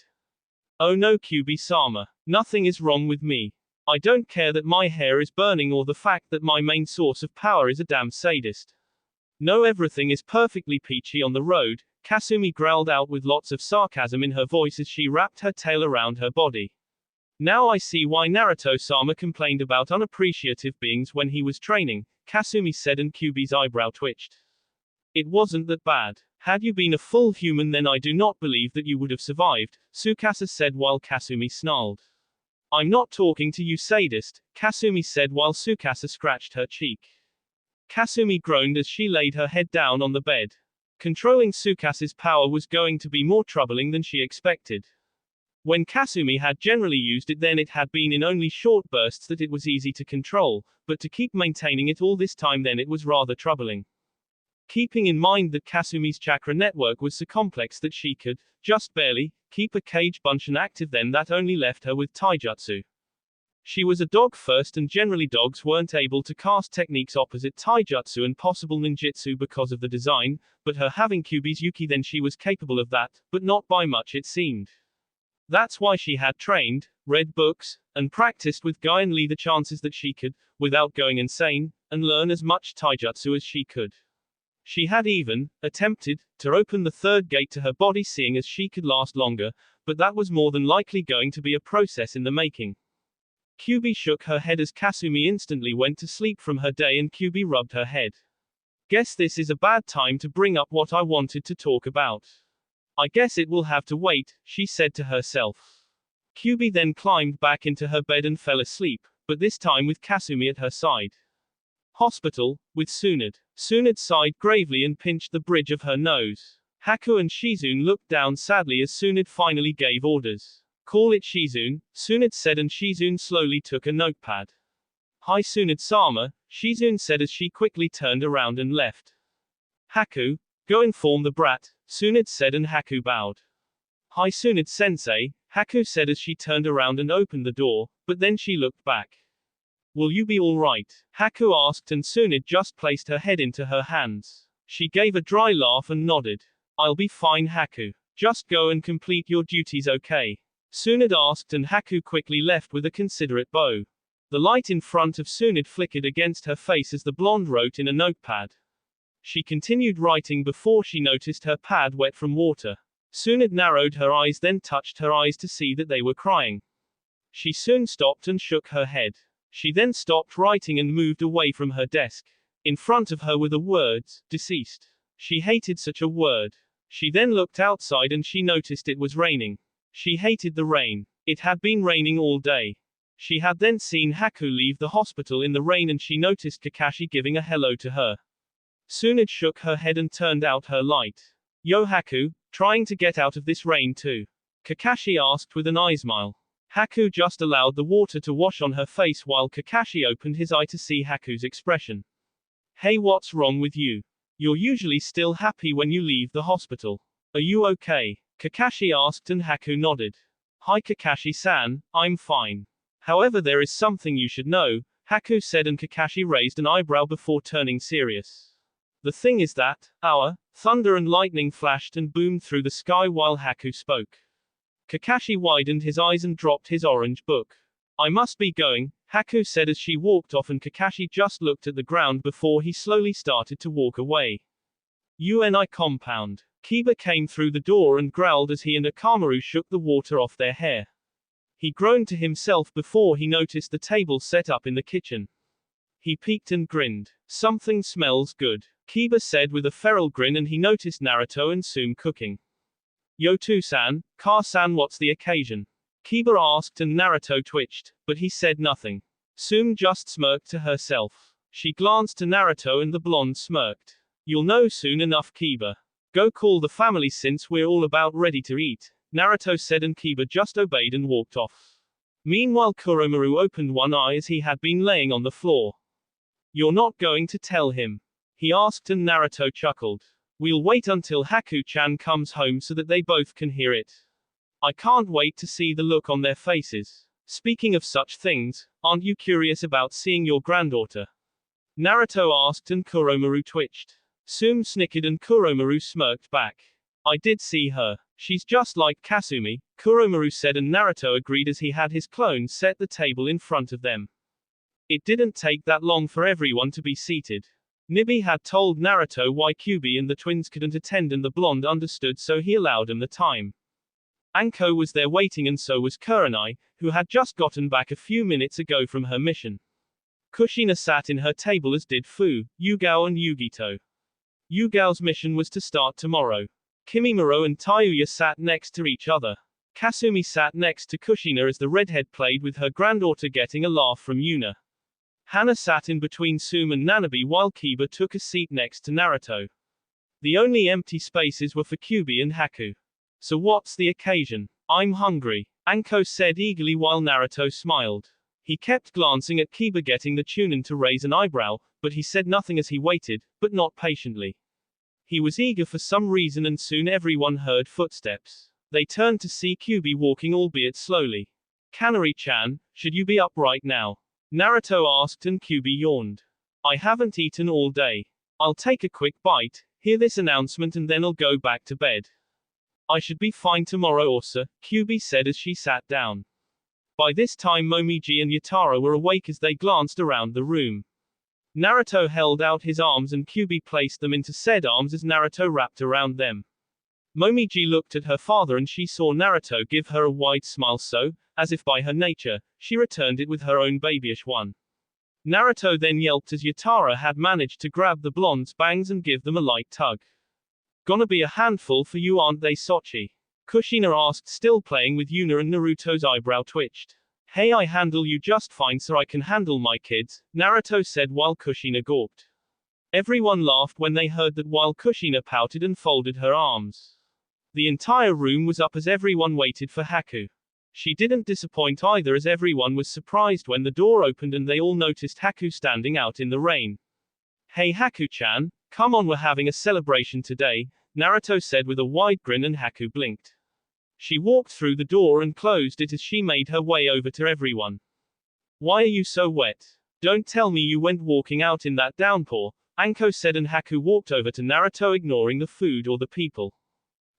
Oh no, Kyuubi-sama. Nothing is wrong with me. I don't care that my hair is burning or the fact that my main source of power is a damn sadist. No, everything is perfectly peachy on the road, Kasumi growled out with lots of sarcasm in her voice as she wrapped her tail around her body. Now I see why Naruto-sama complained about unappreciative beings when he was training, Kasumi said, and Kyuubi's eyebrow twitched. It wasn't that bad. Had you been a full human, then I do not believe that you would have survived, Tsukasa said while Kasumi snarled. I'm not talking to you, sadist, Kasumi said while Tsukasa scratched her cheek. Kasumi groaned as she laid her head down on the bed. Controlling Tsukasa's power was going to be more troubling than she expected. When Kasumi had generally used it, then it had been in only short bursts that it was easy to control, but to keep maintaining it all this time, then it was rather troubling. Keeping in mind that Kasumi's chakra network was so complex that she could, just barely, keep a Kage Bunshin active, then that only left her with taijutsu. She was a dog first, and generally dogs weren't able to cast techniques opposite taijutsu and possible ninjutsu because of the design, but her having Kyuubi's Yuki, then she was capable of that, but not by much it seemed. That's why she had trained, read books, and practiced with Guy and Lee the chances that she could, without going insane, and learn as much taijutsu as she could. She had even attempted to open the third gate to her body, seeing as she could last longer, but that was more than likely going to be a process in the making. Kyubi shook her head as Kasumi instantly went to sleep from her day, and Kyubi rubbed her head. Guess this is a bad time to bring up what I wanted to talk about. I guess it will have to wait, she said to herself. Kyubi then climbed back into her bed and fell asleep, but this time with Kasumi at her side. Hospital, with Tsunade. Tsunade sighed gravely and pinched the bridge of her nose. Haku and Shizune looked down sadly as Tsunade finally gave orders. Call it Shizune, Tsunade said, and Shizune slowly took a notepad. Hi Tsunade-sama, Shizune said as she quickly turned around and left. Haku, go inform the brat, Tsunade said, and Haku bowed. Hi Tsunade-sensei, Haku said as she turned around and opened the door, but then she looked back. Will you be alright? Haku asked, and Tsunade just placed her head into her hands. She gave a dry laugh and nodded. I'll be fine, Haku. Just go and complete your duties, okay? Tsunade asked, and Haku quickly left with a considerate bow. The light in front of Tsunade flickered against her face as the blonde wrote in a notepad. She continued writing before she noticed her pad wet from water. Tsunade narrowed her eyes, then touched her eyes to see that they were crying. She soon stopped and shook her head. She then stopped writing and moved away from her desk. In front of her were the words, deceased. She hated such a word. She then looked outside and she noticed it was raining. She hated the rain. It had been raining all day. She had then seen Haku leave the hospital in the rain, and she noticed Kakashi giving a hello to her. Tsunade shook her head and turned out her light. Yo Haku, trying to get out of this rain too? Kakashi asked with an eye smile. Haku just allowed the water to wash on her face while Kakashi opened his eye to see Haku's expression. Hey, what's wrong with you? You're usually still happy when you leave the hospital. Are you okay? Kakashi asked, and Haku nodded. Hi Kakashi-san, I'm fine. However, there is something you should know, Haku said, and Kakashi raised an eyebrow before turning serious. The thing is that, thunder and lightning flashed and boomed through the sky while Haku spoke. Kakashi widened his eyes and dropped his orange book. I must be going, Haku said as she walked off, and Kakashi just looked at the ground before he slowly started to walk away. UNI compound. Kiba came through the door and growled as he and Akamaru shook the water off their hair. He groaned to himself before he noticed the table set up in the kitchen. He peeked and grinned. Something smells good, Kiba said with a feral grin, and he noticed Naruto and Tsume cooking. Yo Tu-san, Ka-san, what's the occasion? Kiba asked, and Naruto twitched, but he said nothing. Tsume just smirked to herself. She glanced to Naruto and the blonde smirked. You'll know soon enough, Kiba. Go call the family since we're all about ready to eat, Naruto said, and Kiba just obeyed and walked off. Meanwhile, Kuromaru opened one eye as he had been laying on the floor. You're not going to tell him? He asked, and Naruto chuckled. We'll wait until Haku-chan comes home so that they both can hear it. I can't wait to see the look on their faces. Speaking of such things, aren't you curious about seeing your granddaughter? Naruto asked, and Kuromaru twitched. Tsume snickered and Kuromaru smirked back. I did see her. She's just like Kasumi, Kuromaru said, and Naruto agreed as he had his clone set the table in front of them. It didn't take that long for everyone to be seated. Nibi had told Naruto why Kyubi and the twins couldn't attend, and the blonde understood, so he allowed them the time. Anko was there waiting, and so was Kurenai, who had just gotten back a few minutes ago from her mission. Kushina sat in her table, as did Fu, Yugao and Yugito. Yugao's mission was to start tomorrow. Kimimaro and Tayuya sat next to each other. Kasumi sat next to Kushina as the redhead played with her granddaughter, getting a laugh from Yuna. Hana sat in between Tsume and Nanabe while Kiba took a seat next to Naruto. The only empty spaces were for Kyubi and Haku. So what's the occasion? I'm hungry, Anko said eagerly while Naruto smiled. He kept glancing at Kiba, getting the Chunin to raise an eyebrow, but he said nothing as he waited, but not patiently. He was eager for some reason, and soon everyone heard footsteps. They turned to see Kyubi walking, albeit slowly. Kanari-chan, should you be up right now? Naruto asked, and Kyubi yawned. I haven't eaten all day. I'll take a quick bite, hear this announcement, and then I'll go back to bed. I should be fine tomorrow Osa, Kyubi said as she sat down. By this time Momiji and Yatara were awake as they glanced around the room. Naruto held out his arms and Kyubi placed them into said arms as Naruto wrapped around them. Momiji looked at her father and she saw Naruto give her a wide smile so, as if by her nature, she returned it with her own babyish one. Naruto then yelped as Yatara had managed to grab the blonde's bangs and give them a light tug. Gonna be a handful for you aren't they Sochi? Kushina asked still playing with Yuna and Naruto's eyebrow twitched. Hey I handle you just fine so I can handle my kids, Naruto said while Kushina gawked. Everyone laughed when they heard that while Kushina pouted and folded her arms. The entire room was up as everyone waited for Haku. She didn't disappoint either as everyone was surprised when the door opened and they all noticed Haku standing out in the rain. Hey Haku-chan, come on we're having a celebration today, Naruto said with a wide grin and Haku blinked. She walked through the door and closed it as she made her way over to everyone. Why are you so wet? Don't tell me you went walking out in that downpour, Anko said and Haku walked over to Naruto ignoring the food or the people.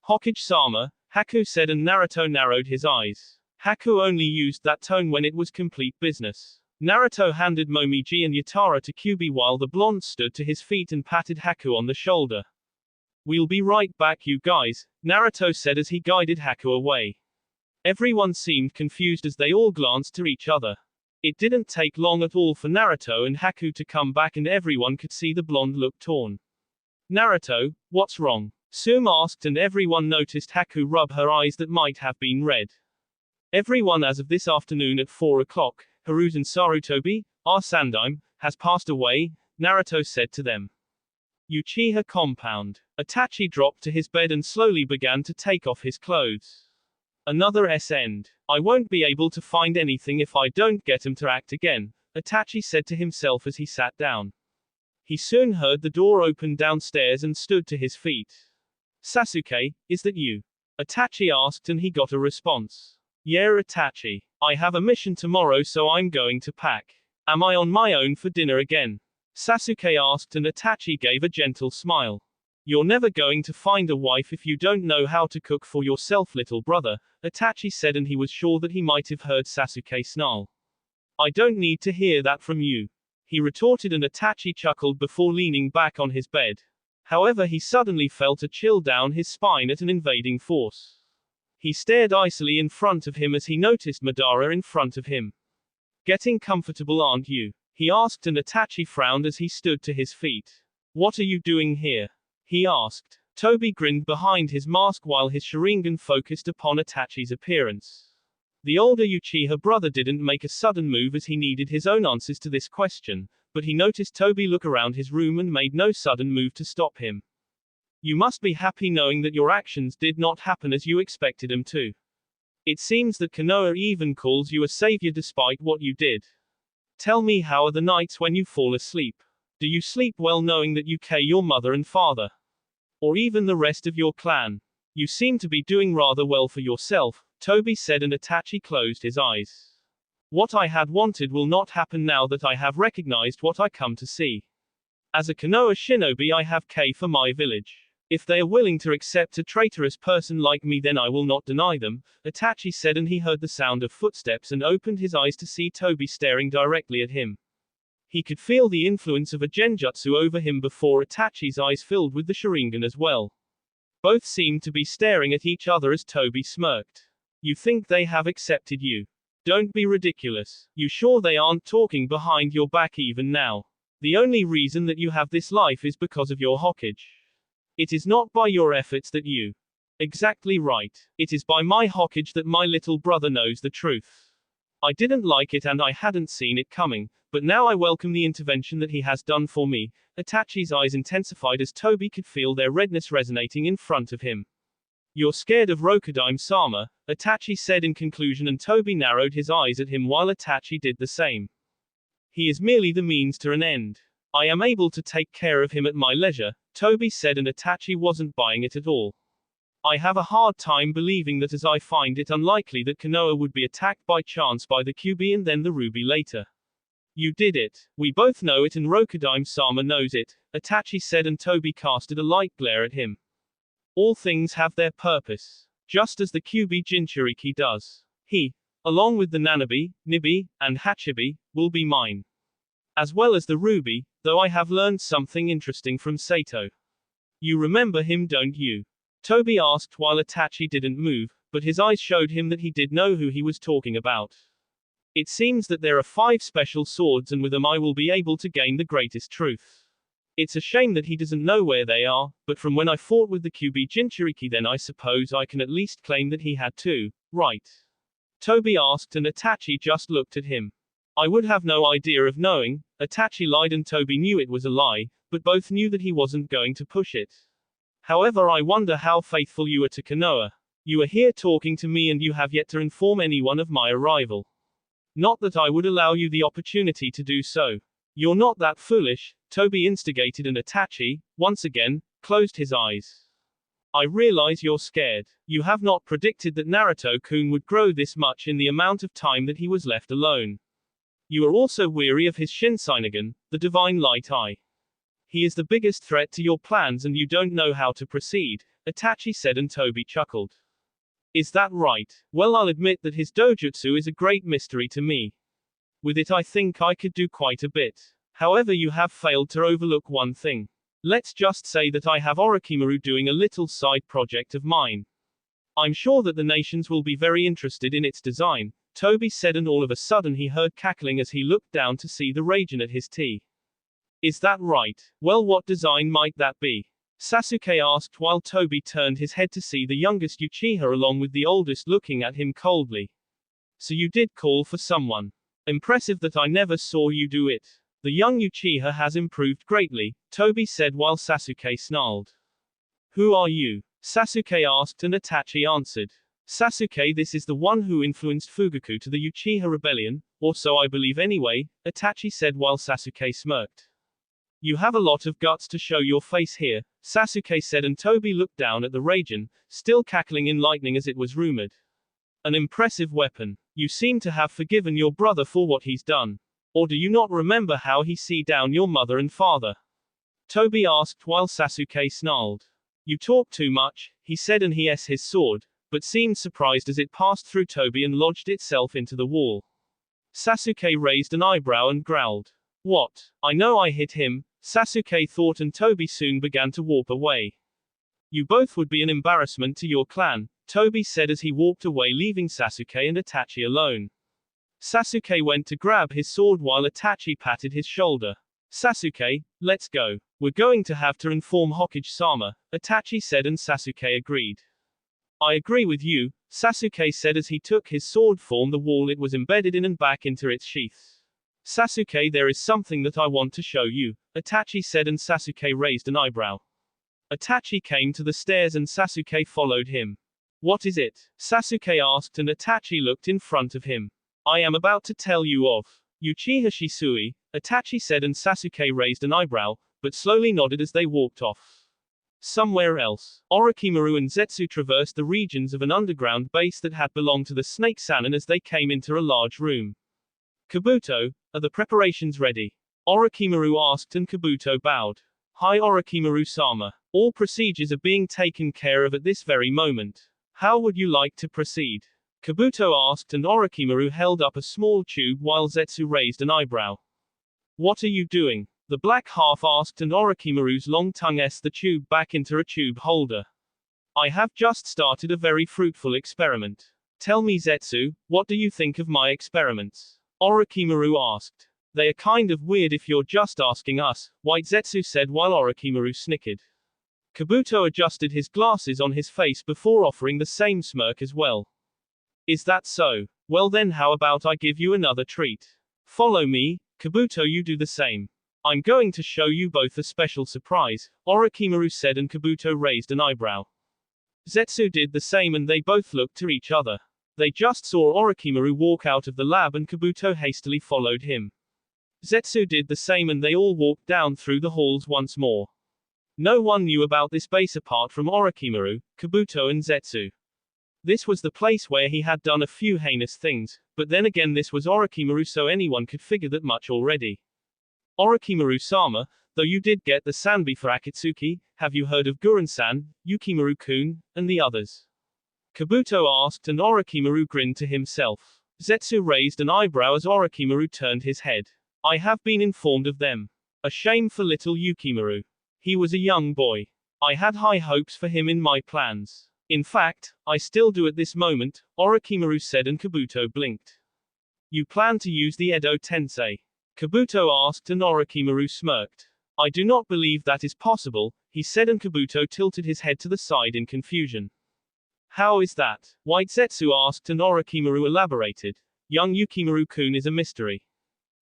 Hokage-sama, Haku said and Naruto narrowed his eyes. Haku only used that tone when it was complete business. Naruto handed Momiji and Yatara to Kyubi while the blonde stood to his feet and patted Haku on the shoulder. We'll be right back you guys, Naruto said as he guided Haku away. Everyone seemed confused as they all glanced to each other. It didn't take long at all for Naruto and Haku to come back and everyone could see the blonde look torn. Naruto, what's wrong? Sum asked and everyone noticed Haku rub her eyes that might have been red. Everyone as of this afternoon at 4 o'clock, Hiruzen Sarutobi, our Sandaime, has passed away, Naruto said to them. Uchiha compound. Itachi dropped to his bed and slowly began to take off his clothes. Another end. I won't be able to find anything if I don't get him to act again, Itachi said to himself as he sat down. He soon heard the door open downstairs and stood to his feet. Sasuke, is that you? Itachi asked and he got a response. Yeah Itachi. I have a mission tomorrow so I'm going to pack. Am I on my own for dinner again? Sasuke asked and Itachi gave a gentle smile. You're never going to find a wife if you don't know how to cook for yourself little brother, Itachi said and he was sure that he might have heard Sasuke snarl. I don't need to hear that from you. He retorted and Itachi chuckled before leaning back on his bed. However he suddenly felt a chill down his spine at an invading force. He stared icily in front of him as he noticed Madara in front of him. Getting comfortable aren't you? He asked and Itachi frowned as he stood to his feet. What are you doing here? He asked. Toby grinned behind his mask while his Sharingan focused upon Itachi's appearance. The older Uchiha brother didn't make a sudden move as he needed his own answers to this question, but he noticed Toby look around his room and made no sudden move to stop him. You must be happy knowing that your actions did not happen as you expected them to. It seems that Konoha even calls you a savior despite what you did. Tell me how are the nights when you fall asleep? Do you sleep well knowing that you care your mother and father? Or even the rest of your clan? You seem to be doing rather well for yourself, Toby said and Itachi closed his eyes. What I had wanted will not happen now that I have recognized what I come to see. As a Konoha shinobi I have K for my village. If they are willing to accept a traitorous person like me then I will not deny them, Itachi said and he heard the sound of footsteps and opened his eyes to see Toby staring directly at him. He could feel the influence of a genjutsu over him before Itachi's eyes filled with the Sharingan as well. Both seemed to be staring at each other as Toby smirked. You think they have accepted you? Don't be ridiculous. You sure they aren't talking behind your back even now? The only reason that you have this life is because of your Hokage. It is not by your efforts that you. Exactly right. It is by my Hokage that my little brother knows the truth. I didn't like it and I hadn't seen it coming, but now I welcome the intervention that he has done for me. Itachi's eyes intensified as Toby could feel their redness resonating in front of him. You're scared of Rokudaime-sama, Itachi said in conclusion and Toby narrowed his eyes at him while Itachi did the same. He is merely the means to an end. I am able to take care of him at my leisure, Toby said and Itachi wasn't buying it at all. I have a hard time believing that as I find it unlikely that Konoha would be attacked by chance by the Kyuubi and then the Ruby later. You did it. We both know it and Rokudaime-sama knows it, Itachi said and Toby casted a light glare at him. All things have their purpose. Just as the Kyuubi Jinchuriki does. He, along with the Nanabi, Nibi, and Hachibi, will be mine. As well as the Ruby, though I have learned something interesting from Sato. You remember him, don't you? Toby asked while Itachi didn't move, but his eyes showed him that he did know who he was talking about. It seems that there are 5 special swords, and with them I will be able to gain the greatest truth. It's a shame that he doesn't know where they are, but from when I fought with the Kyuubi Jinchuriki, then I suppose I can at least claim that he had 2, right? Toby asked, and Itachi just looked at him. I would have no idea of knowing. Itachi lied and Toby knew it was a lie, but both knew that he wasn't going to push it. However, I wonder how faithful you are to Konoha. You are here talking to me and you have yet to inform anyone of my arrival. Not that I would allow you the opportunity to do so. You're not that foolish, Toby instigated, and Itachi, once again, closed his eyes. I realize you're scared. You have not predicted that Naruto-kun would grow this much in the amount of time that he was left alone. You are also weary of his Shinseinigan, the Divine Light Eye. He is the biggest threat to your plans and you don't know how to proceed, Itachi said, and Toby chuckled. Is that right? Well, I'll admit that his dojutsu is a great mystery to me. With it I think I could do quite a bit. However, you have failed to overlook one thing. Let's just say that I have Orochimaru doing a little side project of mine. I'm sure that the nations will be very interested in its design, Toby said, and all of a sudden he heard cackling as he looked down to see the Raijin at his tea. Is that right? Well, what design might that be? Sasuke asked while Toby turned his head to see the youngest Uchiha along with the oldest looking at him coldly. So you did call for someone. Impressive that I never saw you do it. The young Uchiha has improved greatly, Toby said while Sasuke snarled. Who are you? Sasuke asked, and Itachi answered. Sasuke, this is the one who influenced Fugaku to the Uchiha rebellion, or so I believe anyway, Itachi said while Sasuke smirked. You have a lot of guts to show your face here, Sasuke said, and Toby looked down at the Raijin, still cackling in lightning as it was rumored. An impressive weapon. You seem to have forgiven your brother for what he's done. Or do you not remember how he see down your mother and father? Toby asked while Sasuke snarled. You talk too much, he said, and he his sword, but seemed surprised as it passed through Toby and lodged itself into the wall. Sasuke raised an eyebrow and growled. What? I know I hit him, Sasuke thought, and Toby soon began to warp away. You both would be an embarrassment to your clan, Toby said as he walked away, leaving Sasuke and Itachi alone. Sasuke went to grab his sword while Itachi patted his shoulder. Sasuke, let's go. We're going to have to inform Hokage-sama, Itachi said, and Sasuke agreed. I agree with you, Sasuke said as he took his sword from the wall it was embedded in and back into its sheath. Sasuke, there is something that I want to show you, Itachi said, and Sasuke raised an eyebrow. Itachi came to the stairs and Sasuke followed him. What is it? Sasuke asked, and Itachi looked in front of him. I am about to tell you of Uchiha Shisui, Itachi said, and Sasuke raised an eyebrow, but slowly nodded as they walked off. Somewhere else, Orochimaru and Zetsu traversed the regions of an underground base that had belonged to the Snake Sannin as they came into a large room. Kabuto, are the preparations ready? Orochimaru asked, and Kabuto bowed. Hi Orochimaru-sama. All procedures are being taken care of at this very moment. How would you like to proceed? Kabuto asked, and Orochimaru held up a small tube while Zetsu raised an eyebrow. What are you doing? The black half asked, and Orochimaru's long tongue s the tube back into a tube holder. I have just started a very fruitful experiment. Tell me, Zetsu, what do you think of my experiments? Orochimaru asked. They are kind of weird if you're just asking us, White Zetsu said while Orochimaru snickered. Kabuto adjusted his glasses on his face before offering the same smirk as well. Is that so? Well then, how about I give you another treat? Follow me, Kabuto, you do the same. I'm going to show you both a special surprise, Orochimaru said, and Kabuto raised an eyebrow. Zetsu did the same and they both looked to each other. They just saw Orochimaru walk out of the lab and Kabuto hastily followed him. Zetsu did the same and they all walked down through the halls once more. No one knew about this base apart from Orochimaru, Kabuto and Zetsu. This was the place where he had done a few heinous things, but then again this was Orochimaru, so anyone could figure that much already. Orochimaru-sama, Though you did get the Sanbi for Akatsuki, have you heard of Guren-san, Yukimaru-kun, and the others? Kabuto asked, and Orochimaru grinned to himself. Zetsu raised an eyebrow as Orochimaru turned his head. I have been informed of them. A shame for little Yukimaru. He was a young boy. I had high hopes for him in my plans. In fact, I still do at this moment, Orochimaru said, and Kabuto blinked. You plan to use the Edo Tensei? Kabuto asked, and Orochimaru smirked. I do not believe that is possible, he said, and Kabuto tilted his head to the side in confusion. How is that? White Zetsu asked, and Orochimaru elaborated. Young Yukimaru-kun is a mystery.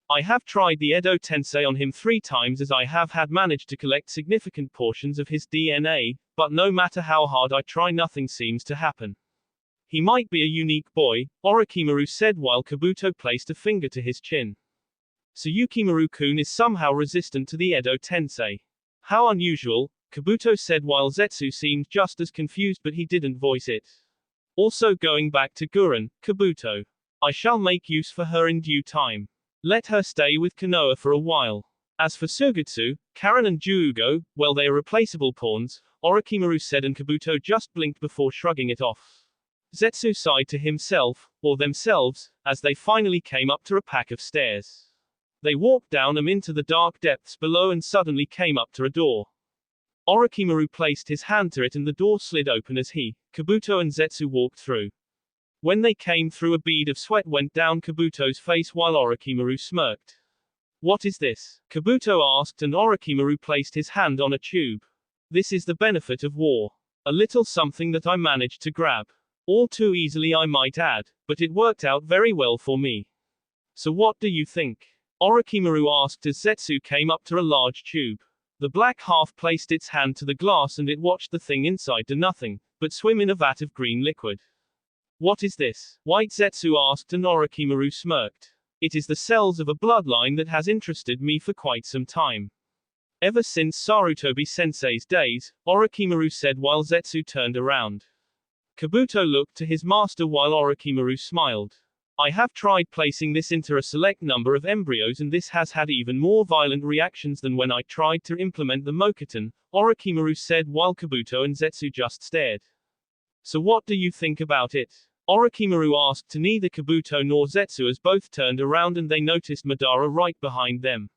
I have tried the Edo Tensei on him 3 times, as I have had managed to collect significant portions of his DNA, but no matter how hard I try, nothing seems to happen. He might be a unique boy, Orochimaru said while Kabuto placed a finger to his chin. So Yukimaru-kun is somehow resistant to the Edo Tensei. How unusual, Kabuto said while Zetsu seemed just as confused, but he didn't voice it. Also going back to Guren, Kabuto. I shall make use for her in due time. Let her stay with Konoha for a while. As for Sugetsu, Karen and Juugo, well, they are replaceable pawns, Orochimaru said, and Kabuto just blinked before shrugging it off. Zetsu sighed to himself, or themselves, as they finally came up to a pack of stairs. They walked down them into the dark depths below and suddenly came up to a door. Orochimaru placed his hand to it and the door slid open as he, Kabuto and Zetsu walked through. When they came through, a bead of sweat went down Kabuto's face while Orochimaru smirked. What is this? Kabuto asked, and Orochimaru placed his hand on a tube. This is the benefit of war. A little something that I managed to grab. All too easily, I might add, but it worked out very well for me. So what do you think? Orochimaru asked as Zetsu came up to a large tube. The black half placed its hand to the glass and it watched the thing inside do nothing, but swim in a vat of green liquid. What is this? White Zetsu asked, and Orochimaru smirked. It is the cells of a bloodline that has interested me for quite some time. Ever since Sarutobi-sensei's days, Orochimaru said while Zetsu turned around. Kabuto looked to his master while Orochimaru smiled. I have tried placing this into a select number of embryos and this has had even more violent reactions than when I tried to implement the Mokuton, Orochimaru said while Kabuto and Zetsu just stared. So what do you think about it? Orochimaru asked to neither Kabuto nor Zetsu as both turned around and they noticed Madara right behind them.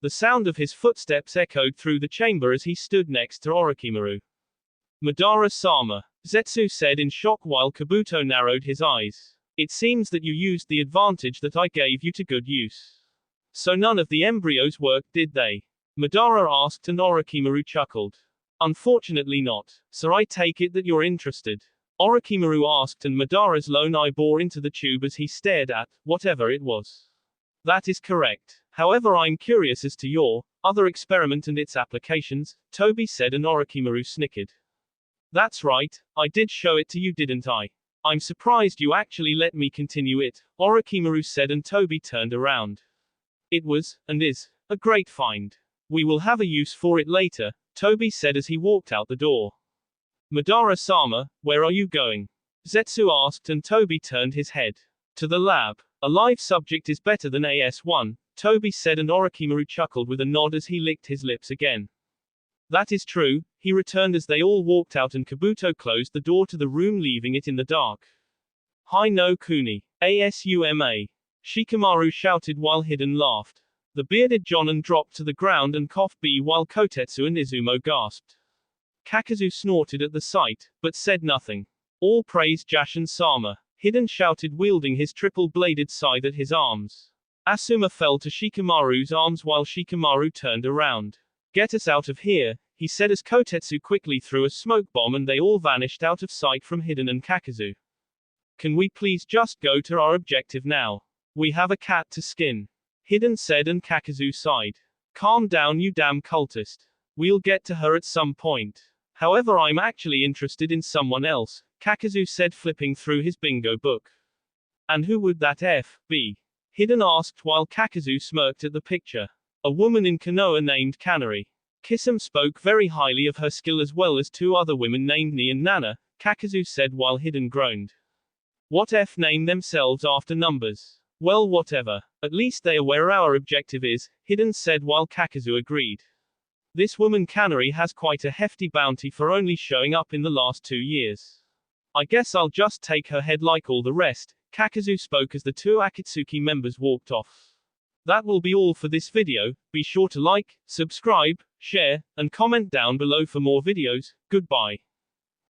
The sound of his footsteps echoed through the chamber as he stood next to Orochimaru. Madara-sama, Zetsu said in shock while Kabuto narrowed his eyes. It seems that you used the advantage that I gave you to good use. So none of the embryos worked, did they? Madara asked and Orochimaru chuckled. Unfortunately not, so I take it that you're interested. Orochimaru asked and Madara's lone eye bore into the tube as he stared at whatever it was. That is correct. However, I'm curious as to your other experiment and its applications, Toby said and Orochimaru snickered. That's right, I did show it to you, didn't I? I'm surprised you actually let me continue it, Orochimaru said and Toby turned around. It was, and is, a great find. We will have a use for it later, Toby said as he walked out the door. Madara-sama, where are you going? Zetsu asked and Toby turned his head. To the lab. A live subject is better than AS1, Toby said and Orochimaru chuckled with a nod as he licked his lips again. That is true, he returned as they all walked out and Kabuto closed the door to the room leaving it in the dark. Hi no Kuni. ASUMA. Shikamaru shouted while Hidden laughed. The bearded Jonin dropped to the ground and coughed B while Kotetsu and Izumo gasped. Kakazu snorted at the sight, but said nothing. All praise Jashin-sama, Hidden shouted wielding his triple-bladed scythe at his arms. Asuma fell to Shikamaru's arms while Shikamaru turned around. Get us out of here, he said as Kotetsu quickly threw a smoke bomb and they all vanished out of sight from Hidden and Kakazu. Can we please just go to our objective now? We have a cat to skin. Hidden said and Kakazu sighed. Calm down you damn cultist. We'll get to her at some point. However, I'm actually interested in someone else, Kakazu said flipping through his bingo book. And who would that be? Hidden asked while Kakazu smirked at the picture. A woman in Konoha named Kanari. Kisame spoke very highly of her skill as well as 2 other women named Ni and Nana, Kakazu said while Hidden groaned. What name themselves after numbers? Well, whatever. At least they are where our objective is, Hidden said while Kakazu agreed. This woman canary has quite a hefty bounty for only showing up in the last 2 years. I guess I'll just take her head like all the rest, Kakuzu spoke as the 2 Akatsuki members walked off. That will be all for this video. Be sure to like, subscribe, share, and comment down below for more videos. Goodbye.